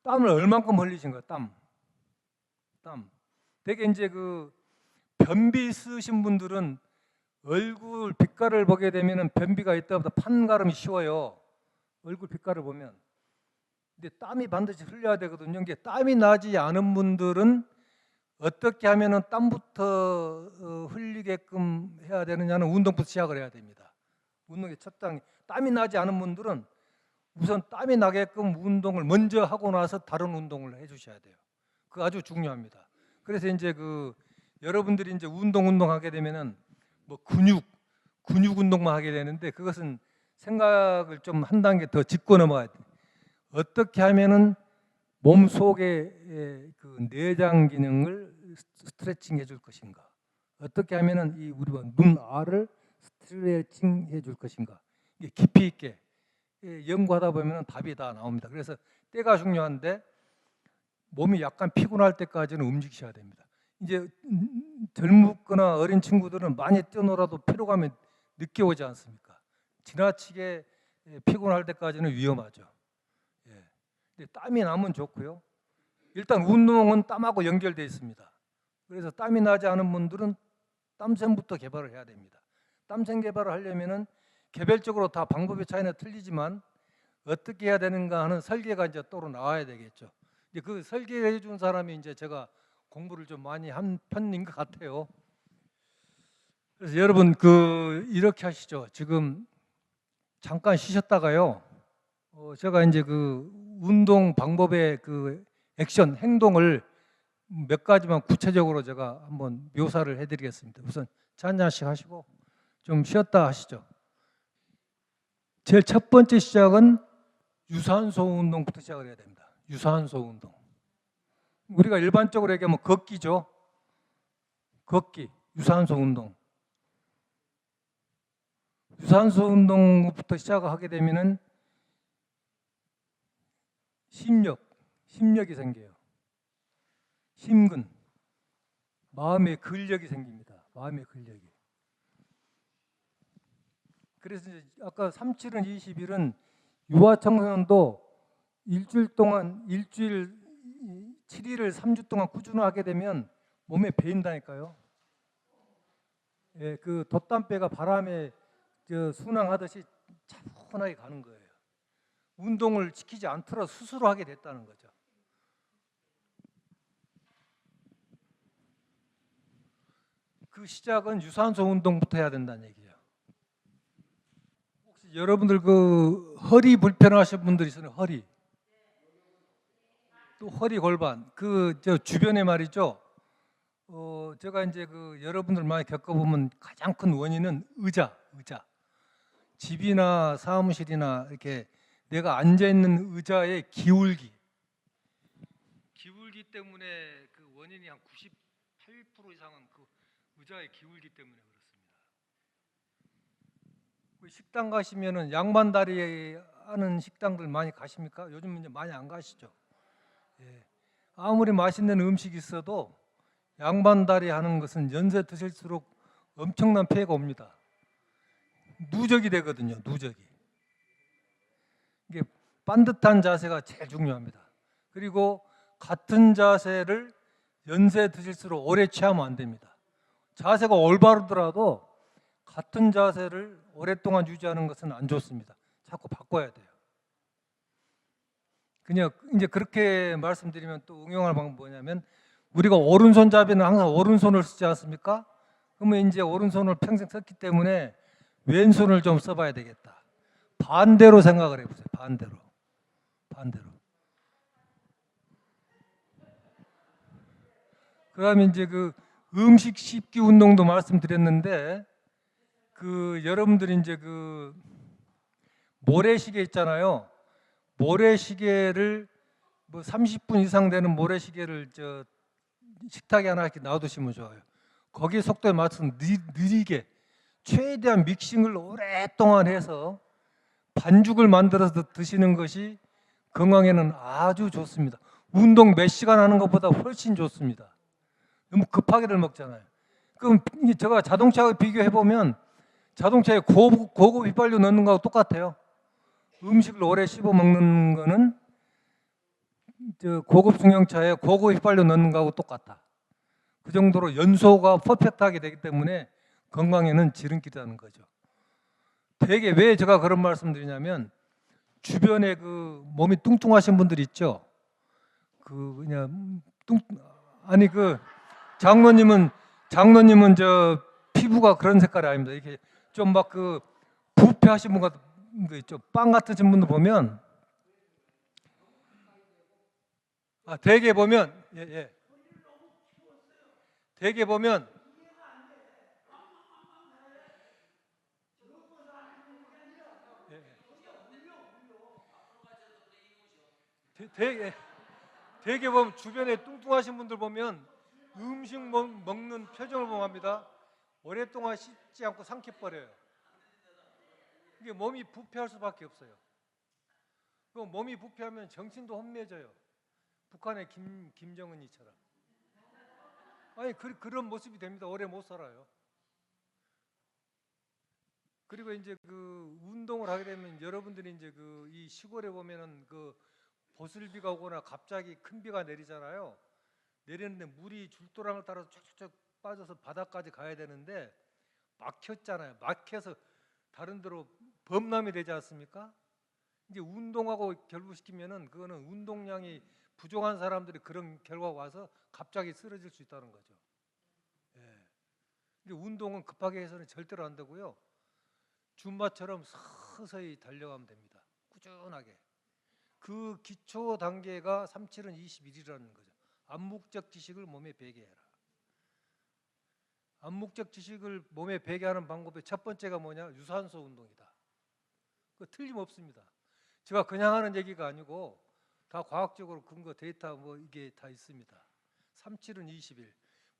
얼만큼 흘리신 거예요? 땀. 되게 이제 그 변비 쓰신 분들은 얼굴 빛깔을 보게 되면은 변비가 있다보다 판가름이 쉬워요. 얼굴 빛깔을 보면. 근데 땀이 반드시 흘려야 되거든요. 이게 땀이 나지 않은 분들은 어떻게 하면은 땀부터 흘리게끔 해야 되느냐는 운동부터 시작을 해야 됩니다. 운동의 첫 단계. 땀이 나지 않은 분들은 우선 땀이 나게끔 운동을 먼저 하고 나서 다른 운동을 해주셔야 돼요. 그거 아주 중요합니다. 그래서 이제 그 여러분들이 이제 운동하게 되면은 뭐 근육 운동만 하게 되는데, 그것은 생각을 좀 한 단계 더 짚고 넘어가야 돼요. 어떻게 하면은 몸 속의 그 내장 기능을 스트레칭 해줄 것인가? 어떻게 하면은 이 우리 눈알을 스트레칭 해줄 것인가? 이게 깊이 있게 연구하다 보면 답이 다 나옵니다. 그래서 때가 중요한데 몸이 약간 피곤할 때까지는 움직이셔야 됩니다. 이제 젊거나 어린 친구들은 많이 뛰어놀아도 피로감이 늦게 오지 않습니까? 지나치게 피곤할 때까지는 위험하죠. 땀이 나면 좋고요. 일단 운동은 땀하고 연결되어 있습니다. 그래서 땀이 나지 않은 분들은 땀샘부터 개발을 해야 됩니다. 땀샘 개발을 하려면은 개별적으로 다 방법의 차이는 틀리지만 어떻게 해야 되는가 하는 설계가 이제 따로 나와야 되겠죠. 이제 그 설계해 준 사람이 이제 제가 공부를 좀 많이 한 편인 것 같아요. 그래서 여러분 그 이렇게 하시죠. 지금 잠깐 쉬셨다가요. 제가 이제 그 운동 방법의 그 액션 행동을 몇 가지만 구체적으로 제가 한번 묘사를 해드리겠습니다. 우선 잔잔씩 하시고 좀 쉬었다 하시죠. 제일 첫 번째 시작은 유산소 운동부터 시작을 해야 됩니다. 유산소 운동. 우리가 일반적으로 얘기하면 걷기죠. 걷기, 유산소 운동. 유산소 운동부터 시작하게 되면은 심력이 생겨요. 심근, 마음의 근력이 생깁니다. 마음의 근력이. 그래서 이제 아까 37은 20일은 유아 청소년도 일주일 7일을 3주 동안 꾸준하게 되면 몸에 배인다니까요. 그 돛담배가 바람에 순항하듯이 차분하게 가는 거예요. 운동을 시키지 않더라도 스스로 하게 됐다는 거죠. 그 시작은 유산소 운동부터 해야 된다는 얘기예요. 혹시 여러분들 그 허리 불편하신 분들 있어요? 허리. 또 허리 골반. 그 저 주변에 말이죠. 제가 이제 그 여러분들 많이 겪어보면 가장 큰 원인은 의자. 집이나 사무실이나 이렇게 내가 앉아 있는 의자의 기울기 때문에 그 원인이 한 98% 이상은 그 의자의 기울기 때문에 그렇습니다. 식당 가시면은 양반다리 하는 식당들 많이 가십니까? 요즘 이제 많이 안 가시죠. 아무리 맛있는 음식이 있어도 양반다리 하는 것은 연세 드실수록 엄청난 폐해가 옵니다. 누적이 되거든요. 누적이. 이게 반듯한 자세가 제일 중요합니다. 그리고 같은 자세를 연세 드실수록 오래 취하면 안 됩니다. 자세가 올바르더라도 같은 자세를 오랫동안 유지하는 것은 안 좋습니다. 자꾸 바꿔야 돼요. 그냥 이제 그렇게 말씀드리면 또 응용할 방법은 뭐냐면, 우리가 오른손잡이는 항상 오른손을 쓰지 않습니까? 그러면 이제 오른손을 평생 썼기 때문에 왼손을 좀 써봐야 되겠다. 반대로 생각을 해보세요. 반대로. 그다음에 이제 그 음식 씹기 운동도 말씀드렸는데 그 여러분들이 이제 그 모래시계 있잖아요. 모래시계를 뭐 30분 이상 되는 모래시계를 저 식탁에 하나 이렇게 놔두시면 좋아요. 거기에 속도에 맞춰서 느리게 최대한 믹싱을 오랫동안 해서 반죽을 만들어서 드시는 것이 건강에는 아주 좋습니다. 운동 몇 시간 하는 것보다 훨씬 좋습니다. 너무 급하게들 먹잖아요. 그럼 제가 자동차와 비교해 보면 자동차에 고급 휘발유 넣는 거하고 똑같아요. 음식을 오래 씹어 먹는 거는 저 고급 중형차에 고급 휘발유 넣는 거하고 똑같다. 그 정도로 연소가 퍼펙트하게 되기 때문에 건강에는 지름길이라는 거죠. 되게 왜 제가 그런 말씀드리냐면 주변에 그 몸이 뚱뚱하신 분들 있죠. 그 그냥 아니 그 장로님은 저 피부가 그런 색깔이 아닙니다. 이렇게 좀 막 그 부패하신 분 같은 거 있죠. 빵 같으신 분들 보면 대개 보면 예. 대개 보면 되게 되게 보면 주변에 뚱뚱하신 분들 보면 음식 먹는 표정을 보면 합니다. 오랫동안 씻지 않고 삼켜버려요. 이게 몸이 부패할 수밖에 없어요. 그 몸이 부패하면 정신도 혼미해져요. 북한의 김정은이처럼. 아니 그런 모습이 됩니다. 오래 못 살아요. 그리고 이제 그 운동을 하게 되면 여러분들이 이제 그 이 시골에 보면은 그 보슬비가 오거나 갑자기 큰 비가 내리잖아요. 내리는데 물이 줄도랑을 따라서 쫙쫙 빠져서 바닥까지 가야 되는데 막혔잖아요. 막혀서 다른 데로 범람이 되지 않습니까? 이제 운동하고 결부시키면은 그거는 운동량이 부족한 사람들이 그런 결과가 와서 갑자기 쓰러질 수 있다는 거죠. 예. 이게 운동은 급하게 해서는 절대로 안 되고요. 줌바처럼 서서히 달려가면 됩니다. 꾸준하게. 그 기초 단계가 37은 21이라는 거죠. 암묵적 지식을 몸에 배게 해라. 암묵적 지식을 몸에 배게 하는 방법의 첫 번째가 뭐냐? 유산소 운동이다. 그 틀림없습니다. 제가 그냥 하는 얘기가 아니고 다 과학적으로 근거 데이터 뭐 이게 다 있습니다. 37은 21.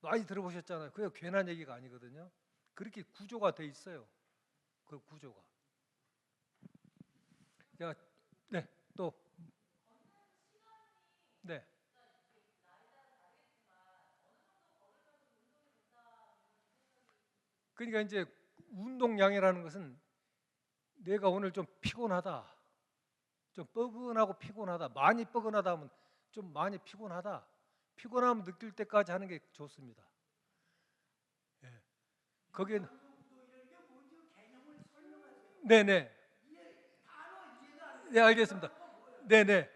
많이 들어보셨잖아요. 그게 괜한 얘기가 아니거든요. 그렇게 구조가 돼 있어요. 그 구조가. 제가 네, 또 네. 그러니까 이제 운동량이라는 것은 내가 오늘 좀 피곤하다. 좀 뻐근하고 피곤하다. 많이 뻐근하다 하면 좀 많이 피곤하다. 피곤함 느낄 때까지 하는 게 좋습니다. 예. 거기에 네네. 네 알겠습니다. 네네.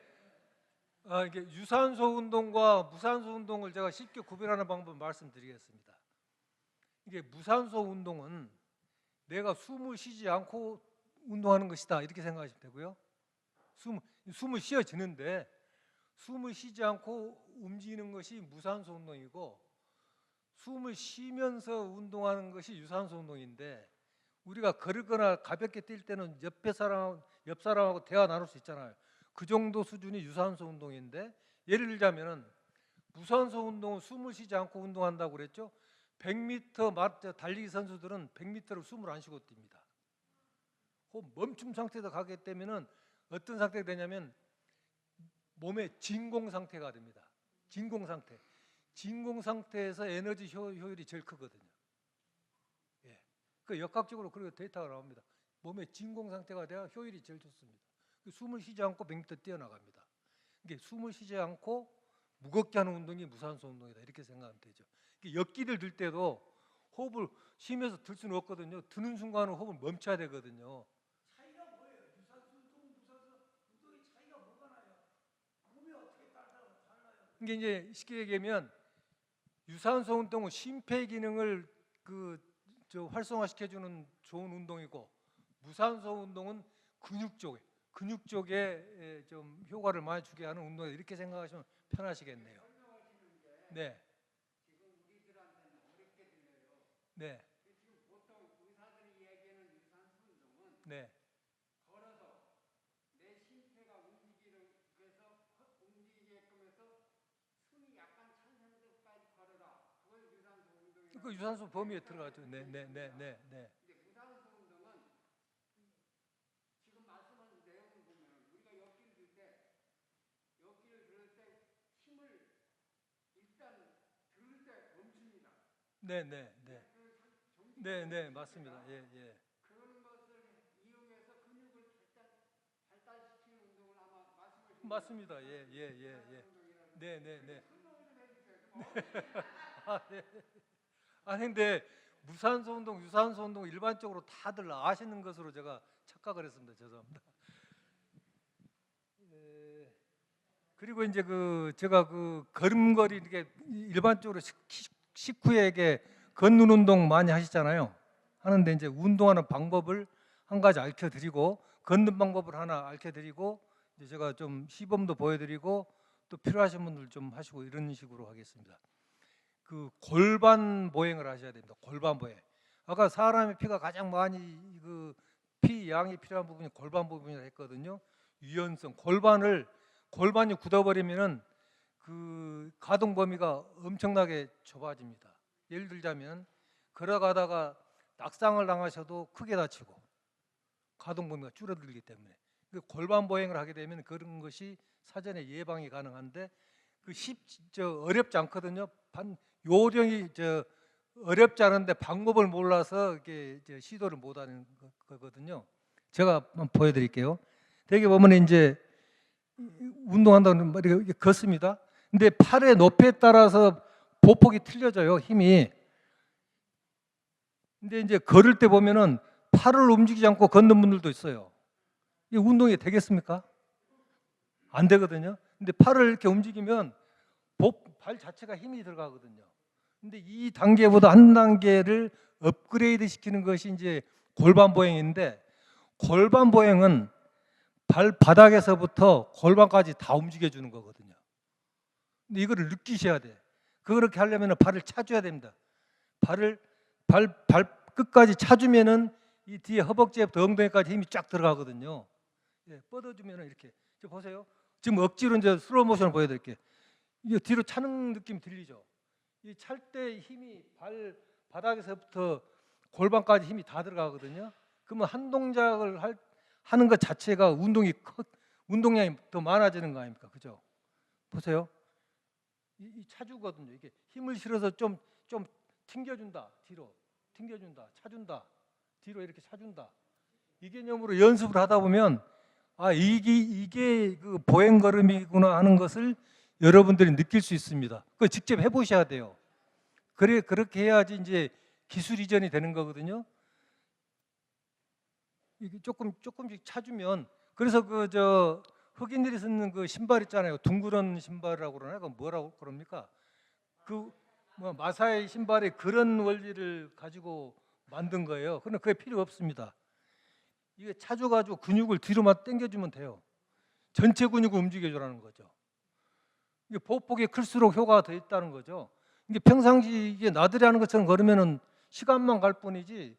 이게 유산소 운동과 무산소 운동을 제가 쉽게 구별하는 방법을 말씀드리겠습니다. 이게 무산소 운동은 내가 숨을 쉬지 않고 운동하는 것이다 이렇게 생각하시면 되고요. 숨을 쉬어지는데 숨을 쉬지 않고 움직이는 것이 무산소 운동이고 숨을 쉬면서 운동하는 것이 유산소 운동인데 우리가 걸거나 가볍게 뛸 때는 옆 사람하고 대화 나눌 수 있잖아요. 그 정도 수준이 유산소 운동인데 예를 들자면은 무산소 운동은 숨을 쉬지 않고 운동한다고 그랬죠. 100m 달리기 선수들은 100m를 숨을 안 쉬고 뜁니다. 멈춤 상태에서 가게 되면은 어떤 상태가 되냐면 몸의 진공 상태가 됩니다. 진공 상태. 진공 상태에서 에너지 효율이 제일 크거든요. 예. 그 역학적으로 그리고 데이터가 나옵니다. 몸의 진공 상태가 돼야 효율이 제일 좋습니다. 숨을 쉬지 않고 100m 뛰어나갑니다. 이게 숨을 쉬지 않고 무겁게 하는 운동이 무산소 운동이다 이렇게 생각하면 되죠. 역기를 들 때도 호흡을 쉬면서 들 수는 없거든요. 드는 순간은 호흡을 멈춰야 되거든요. 차이가 뭐예요? 유산소 운동, 무산소 운동의 차이가 뭐가 나요? 몸이 어떻게 달라요? 이게 이제 쉽게 얘기하면 유산소 운동은 심폐 기능을 활성화시켜주는 좋은 운동이고 무산소 운동은 근육 쪽에 좀 효과를 많이 주게 하는 운동이다 이렇게 생각하시면 편하시겠네요. 네. 네. 지금 보통 의사들이 이야기하는 유산소 운동은 네. 걸어서 내 심폐가 움직이게끔 해서 숨이 약간 찬 상태까지 걸어라. 그걸 유산소 운동이라고. 그 유산소 범위에 들어가죠. 네. 근데 무산소 운동은 지금 말씀하신 내용을 보면 우리가 역기를 들 때 힘을 일단 들 때 멈춥니다. 네, 맞습니다. 예. 그런 것을 이용해서 근육을 발달시키는 운동을 아마 말씀하신 맞습니다. 예. 네. 근데 무산소 운동, 유산소 운동 일반적으로 다들 아시는 것으로 제가 착각을 했습니다. 죄송합니다. 그리고 이제 제가 걸음걸이 이렇게 일반적으로 식구에게 걷는 운동 많이 하시잖아요. 하는데 이제 운동하는 방법을 한 가지 알려드리고 걷는 방법을 하나 알려드리고 이제 제가 좀 시범도 보여드리고 또 필요하신 분들 좀 하시고 이런 식으로 하겠습니다. 그 골반 보행을 하셔야 됩니다. 골반 보행. 아까 사람의 피가 가장 많이 피 양이 필요한 부분이 골반 부분이라 했거든요. 유연성, 골반이 굳어버리면은 그 가동 범위가 엄청나게 좁아집니다. 예를 들자면 걸어가다가 낙상을 당하셔도 크게 다치고 가동 범위가 줄어들기 때문에 골반 보행을 하게 되면 그런 것이 사전에 예방이 가능한데 어렵지 않거든요. 요령이 어렵지 않은데 방법을 몰라서 이렇게 시도를 못하는 거거든요. 제가 한번 보여드릴게요. 되게 보면 이제 운동한다는 말이 이렇게 걷습니다. 근데 팔의 높이에 따라서 보폭이 틀려져요. 힘이. 근데 이제 걸을 때 보면은 팔을 움직이지 않고 걷는 분들도 있어요. 이게 운동이 되겠습니까? 안 되거든요. 근데 팔을 이렇게 움직이면 발 자체가 힘이 들어가거든요. 근데 이 단계보다 한 단계를 업그레이드 시키는 것이 이제 골반 보행인데, 골반 보행은 발바닥에서부터 골반까지 다 움직여 주는 거거든요. 근데 이거를 느끼셔야 돼. 그렇게 하려면 발을 차줘야 됩니다. 발 끝까지 차주면은 이 뒤에 허벅지부터 엉덩이까지 힘이 쫙 들어가거든요. 뻗어주면은 이렇게. 보세요. 지금 억지로 이제 슬로우 모션을 보여드릴게요. 이게 뒤로 차는 느낌 들리죠? 이 찰 때 힘이 발바닥에서부터 골반까지 힘이 다 들어가거든요. 그러면 한 동작을 하는 것 자체가 운동량이 더 많아지는 거 아닙니까? 그죠? 보세요. 이 차주거든요. 이게 힘을 실어서 좀 튕겨준다. 뒤로 튕겨준다. 차준다. 뒤로 이렇게 차준다. 이 개념으로 연습을 하다 보면 이게 그 보행 걸음이구나 하는 것을 여러분들이 느낄 수 있습니다. 그걸 직접 해보셔야 돼요. 그렇게 해야지 이제 기술 이전이 되는 거거든요. 이게 조금씩 차주면, 그래서 흑인들이 쓰는 그 신발 있잖아요. 둥그런 신발이라고 그러나? 그 뭐라고 그럽니까? 마사이 신발이 그런 원리를 가지고 만든 거예요. 그런데 그게 필요 없습니다. 이게 차줘가지고 근육을 뒤로만 당겨주면 돼요. 전체 근육을 움직여주라는 거죠. 이게 보폭이 클수록 효과가 더 있다는 거죠. 이게 평상시 이게 나들이 하는 것처럼 걸으면은 시간만 갈 뿐이지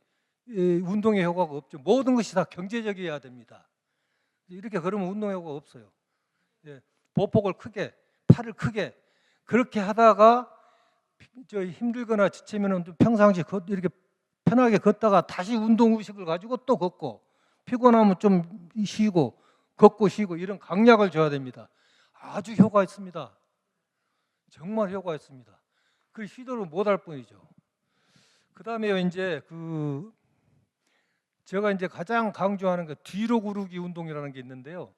운동의 효과가 없죠. 모든 것이 다 경제적이어야 됩니다. 이렇게 걸으면 운동 효과가 없어요. 보폭을 크게, 팔을 크게 그렇게 하다가 힘들거나 지치면은 평상시 이렇게 편하게 걷다가 다시 운동 의식을 가지고 또 걷고, 피곤하면 좀 쉬고 걷고 쉬고 이런 강약을 줘야 됩니다. 아주 효과 있습니다. 정말 효과 있습니다. 그 시도를 못할 뿐이죠. 그다음에 이제 제가 이제 가장 강조하는 거 뒤로 구르기 운동이라는 게 있는데요.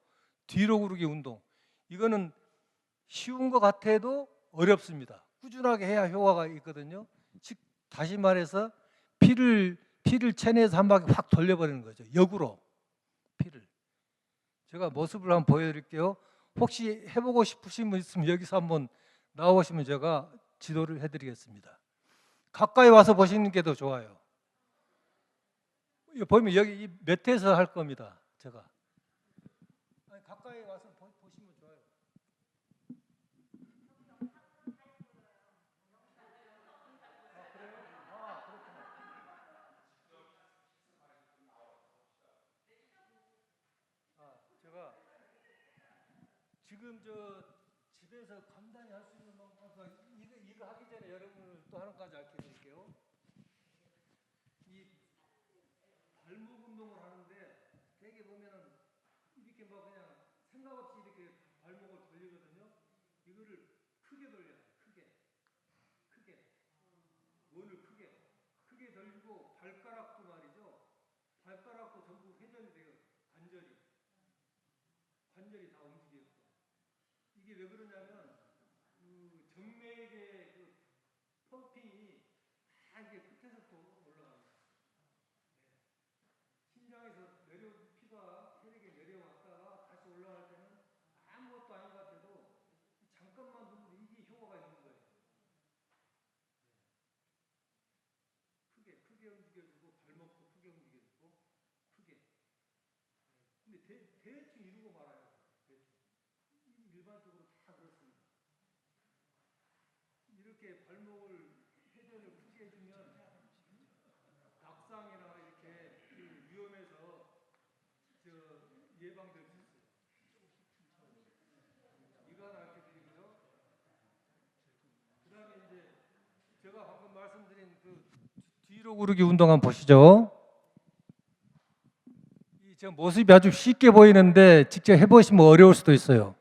뒤로 구르기 운동. 이거는 쉬운 것 같아도 어렵습니다. 꾸준하게 해야 효과가 있거든요. 즉 다시 말해서 피를 체내에서 한 바퀴 확 돌려버리는 거죠. 역으로 피를. 제가 모습을 한번 보여드릴게요. 혹시 해보고 싶으신 분 있으면 여기서 한번 나오시면 제가 지도를 해드리겠습니다. 가까이 와서 보시는 게 더 좋아요. 보면 여기 이 매트에서 할 겁니다. 제가 가까이 와서 보시면 좋아요. 그래요? 그렇구나. 지금 저 집에서 간단히 할 수 있는 방법, 이거 하기 전에 여러분을 또 하나 가지 알게 드릴게요. 이 발목 운동을 하는데 되게 보면은 이렇게 뭐 그냥 생각 없이 이렇게 발목을 돌리거든요. 이거를 크게 돌려요. 크게 원을 크게 돌리고 발가락도 말이죠. 발가락도 전부 회전이 돼요. 관절이 다 움직여요. 이게 왜 그러냐면 그 정맥의 그 펌핑이 다 이게 끝에서부터 올라갑니다. 심장에서 피가 혈액이 내려왔다가 다시 올라갈 때는 아무것도 아닌 것 같아도 잠깐만 누르면 이게 효과가 있는 거예요. 크게 움직여주고 발목도 크게 움직여주고 크게. 근데 대충 이루고 말아요. 대충. 일반적으로 다 그렇습니다. 이렇게 발목을 회전을 크게 해주면 낙상이나 이렇게 그 위험에서 예방될 수 있어요. 이거 하나 알게 드리고요. 그 다음에 이제 제가 방금 말씀드린 그 뒤로 구르기 운동 한번 보시죠. 이 저 모습이 아주 쉽게 보이는데 직접 해보시면 어려울 수도 있어요.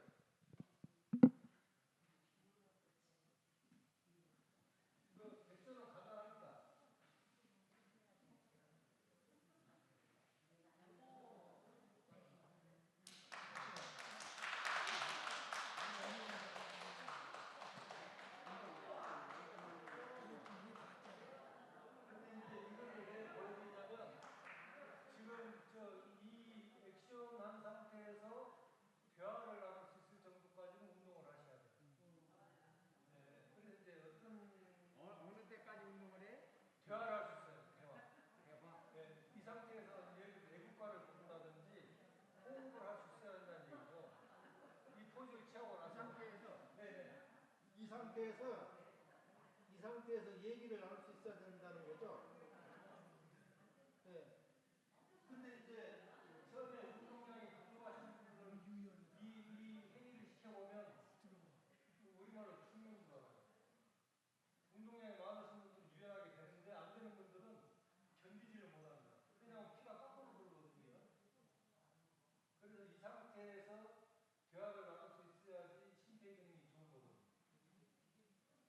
이 상태에서 얘기를 나눌 수 있어야 된다는 거죠. 네. 근데 이제 처음에 운동량이 부족하신 분들은 이 행위를 시켜보면 우리말로 죽는 줄 알아요. 운동량이 많으신 분들은 유연하게 되는데 안 되는 분들은 견디지를 못합니다. 그냥 피가 거꾸로 돌거든요. 그래서 이 상태에서 대화를 나눌 수 있어야지 심폐 기능이 좋은 거거든요.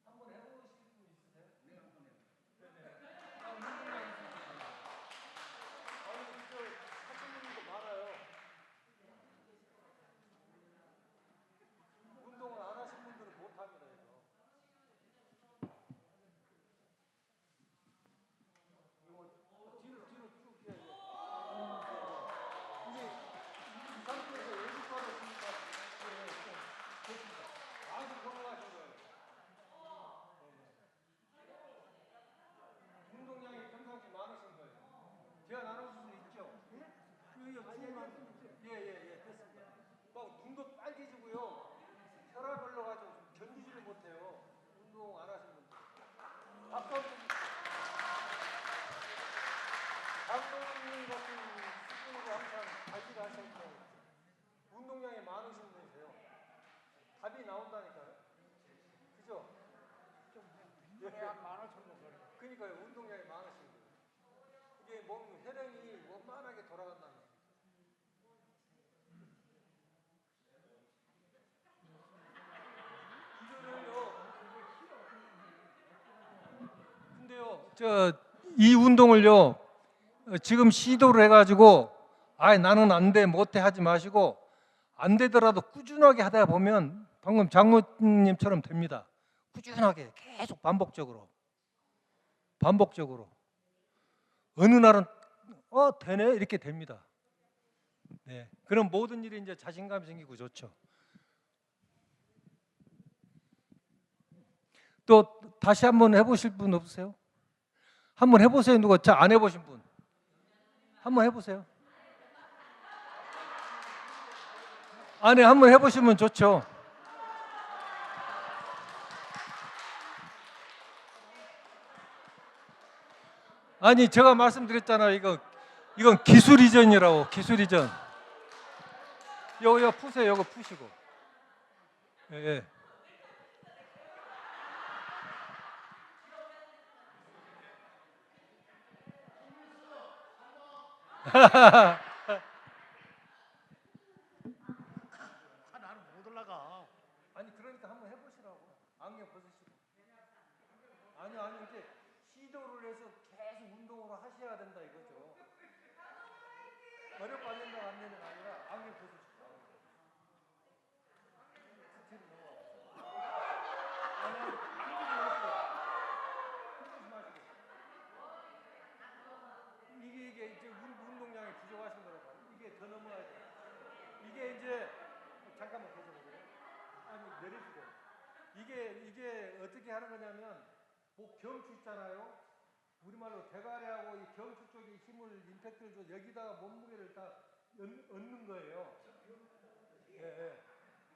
한번 해보실 분 있으세요? 네, 한번 해요. 네네. 아니, 하시는 분도 많아요. 운동을 안 하신 분들은 못 합니다, 이거. 뒤로 쭉 해야 돼. 이게 이 상태에서 외국과를 쓰니까 됐습니다. 아주 성공하신 거예요. 운동량이 평상시 많으신 거예요. 제가 나눌 수도 있죠. 예, 됐습니다. 막 눈도 빨개지고요. 혈압 올라가지고 견디지를 못해요. 운동 안 하신 분들. 박수 한번 감독님 같은 스승으로 항상 발기를 하셨고 운동량이 많으신 분이세요. 답이 나온다니까요. 그죠? 그러니까요. 운동량이 많으신 거예요. 이게 몸 혈액이 원만하게 돌아간다는 거예요. 근데요, 이 운동을요, 지금 시도를 해가지고, 나는 안 돼, 못해 하지 마시고, 안 되더라도 꾸준하게 하다 보면, 방금 장모님처럼 됩니다. 꾸준하게, 계속 반복적으로. 어느 날은, 되네? 이렇게 됩니다. 네. 그럼 모든 일이 이제 자신감이 생기고 좋죠. 또 다시 한번 해보실 분 없으세요? 한번 해보세요. 누가 안 해보신 분? 한번 해보세요. 네, 한번 해보시면 좋죠. 아니, 제가 말씀드렸잖아요. 이건 기술 이전이라고, 기술 이전. 요거 푸세요. 요거 푸시고. 예, 예. 아, 나는 못 올라가. 아니 그러니까 한번 해보시라고. 안경 벗으시고. 아니 이제 시도를 해서 계속 운동으로 하셔야 된다 이거죠. 어렵고 안 된다고 안 되는 게 아니라 안경 벗으시고. 이게 이제 운동량이 부족하신 거라고. 이게 더 넘어야 돼. 이게 이제 잠깐만 계속해요. 아니 내리시고. 이게 어떻게 하는 거냐면 목 경추 있잖아요. 우리말로 대가리하고 이 경추 쪽에 힘을 임팩트를 줘 여기다가 몸무게를 다 얹는 거예요. 예, 예.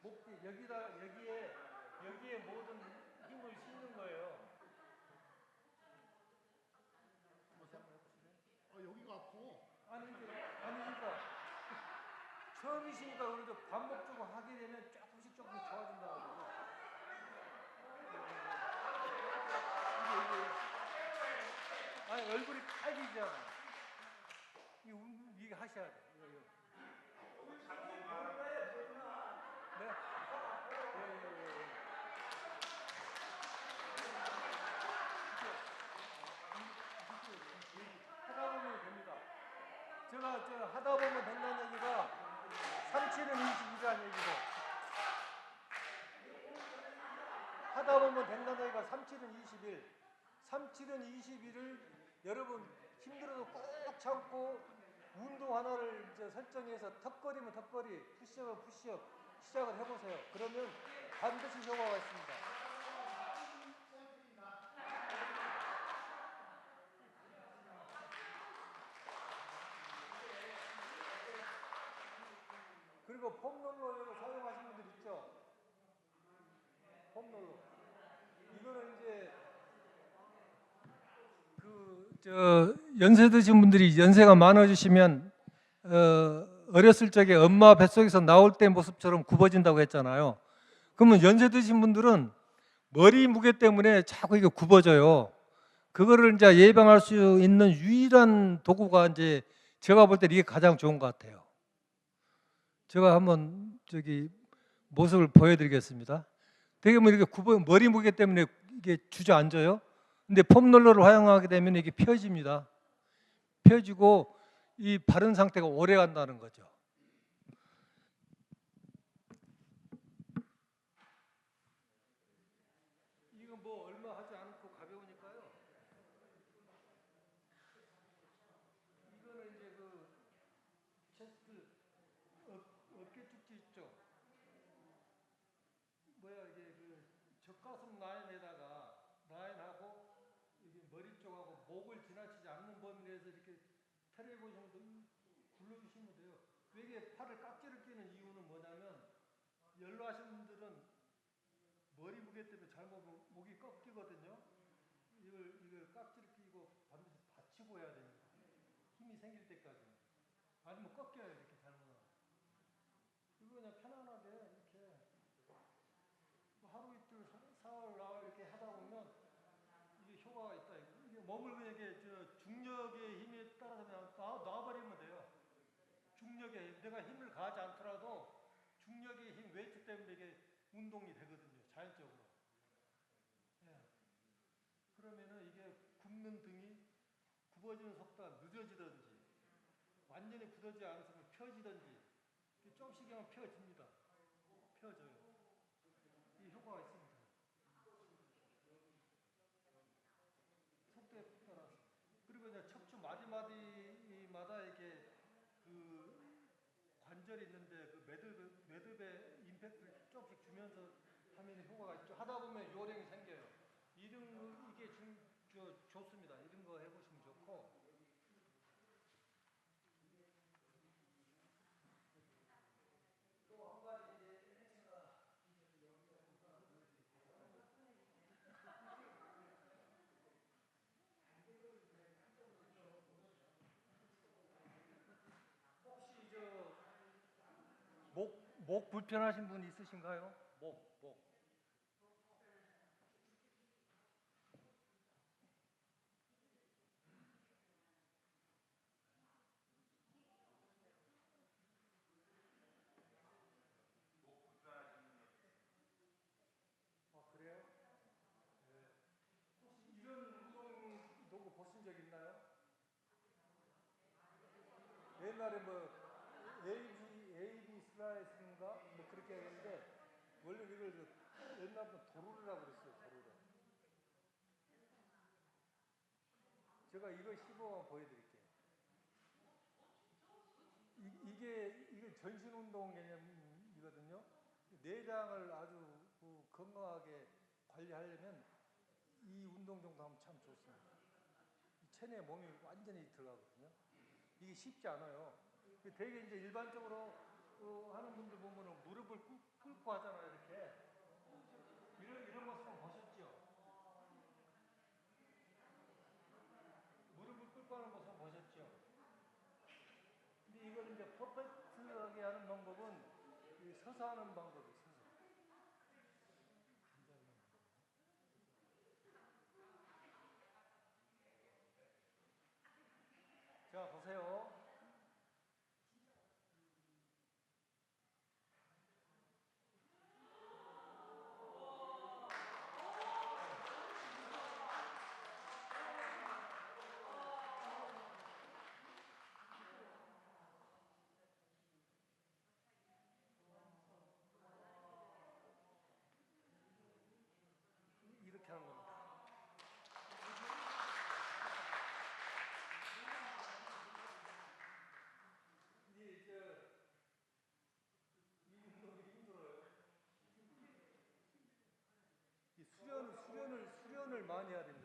목 여기에 모든 힘을 싣는 거예요. 여기가 아파. 아니 그러니까 처음이시니까 그래도 반복적으로 하게 되면 조금씩 좋아진다고 그러죠. 아니 얼굴이 빨개지잖아. 이게 하셔야 돼. 네? 예. 하다 보면 됩니다. 제가 하다 보면 된다는 얘기가 37은 22라는 얘기고 하다 보면 된다는 얘기가 37은 21 37은 21을 여러분 힘들어도 꼭 참고 운동 하나를 이제 설정해서 턱걸이면 턱걸이 푸시업은 푸시업 시작을 해보세요. 그러면 반드시 효과가 있습니다. 그리고 폼롤러 사용하시는 분들 있죠? 폼롤러. 이거는 이제 연세 드신 분들이 연세가 많아지시면 어렸을 적에 엄마 뱃속에서 나올 때 모습처럼 굽어진다고 했잖아요. 그러면 연세 드신 분들은 머리 무게 때문에 자꾸 이게 굽어져요. 그거를 이제 예방할 수 있는 유일한 도구가 이제 제가 볼 때 이게 가장 좋은 것 같아요. 제가 한번 모습을 보여드리겠습니다. 되게 뭐 이렇게 머리 무게 때문에 이게 주저앉아요. 근데 폼롤러를 활용하게 되면 이게 펴집니다. 펴지고 이 바른 상태가 오래 간다는 거죠. 이거 뭐 얼마 하지 않고 가벼우니까요. 이거는 이제 체스트 어깨 축지 있죠. 이게 젖가슴 라인에다가 라인하고 이게 머리 쪽하고 목을 지나치지 않는 범위에서 이렇게 테레비전 굴러주시면 돼요. 이게 팔을 깍지를 끼는 이유는 뭐냐면 연로하신 분들은 머리 무게 때문에 잘못 목이 꺾이거든요. 이걸 깍지를 끼고 반드시 받치고 해야 됩니다. 힘이 생길 때까지. 아니면 꺾여요 이렇게 잘못하면. 이거 그냥 편안하게 이렇게 하루 이틀 사흘 나흘 이렇게 하다 보면 이게 효과가 있다. 이게 몸을 그냥 이렇게 중력의 힘에 따라서 그냥 놔버리면 돼요. 중력의 힘, 내가 힘을 가하지 않더라도 중력의 힘, 웨이트 때문에 이게 운동이 되거든요. 자연적으로. 예. 그러면은 이게 굽는 등이 굽어지는 속도가 늦어지든지 완전히 굳어지지 않았으면 펴지든지 조금씩 하면 펴집니다. 펴져요. 이 효과가 있습니다. 속도에 따라서. 그리고 이제 척추 마디마디마다 이렇게 관절이 있는데 매듭에 임팩트를 조금씩 주면서 하면 효과가 있죠. 하다 보면 요령이 생겨요. 이게 좋습니다. 이런 거 해보시면 좋고. 혹시 목 불편하신 분 있으신가요? 목. 아, 그래요? 네. 혹시 이런 운동 도구 보신 적 있나요? 옛날에 뭐 AB 슬라이스인가 뭐 그렇게 했는데 원래 이걸 옛날부터 도루라고 그랬어요. 도루라. 제가 이거 시범 보여드릴게요. 이게 전신 운동 개념이거든요. 내장을 아주 건강하게 관리하려면 이 운동 정도 하면 참 좋습니다. 이 체내에 몸이 완전히 들어가거든요. 이게 쉽지 않아요. 되게 이제 일반적으로 하는 분들 보면은 무릎을 꿇고 하잖아요, 이렇게. 이런 모습 보셨죠? 무릎을 꿇고 하는 모습 보셨죠? 근데 이걸 이제 퍼펙트하게 하는 방법은 이 서서 하는 방법이에요, 서서. 자, 보세요. 이렇게 하는 겁니다. 근데 이 운동이 힘들어요. 이 수련을 많이 해야 됩니다.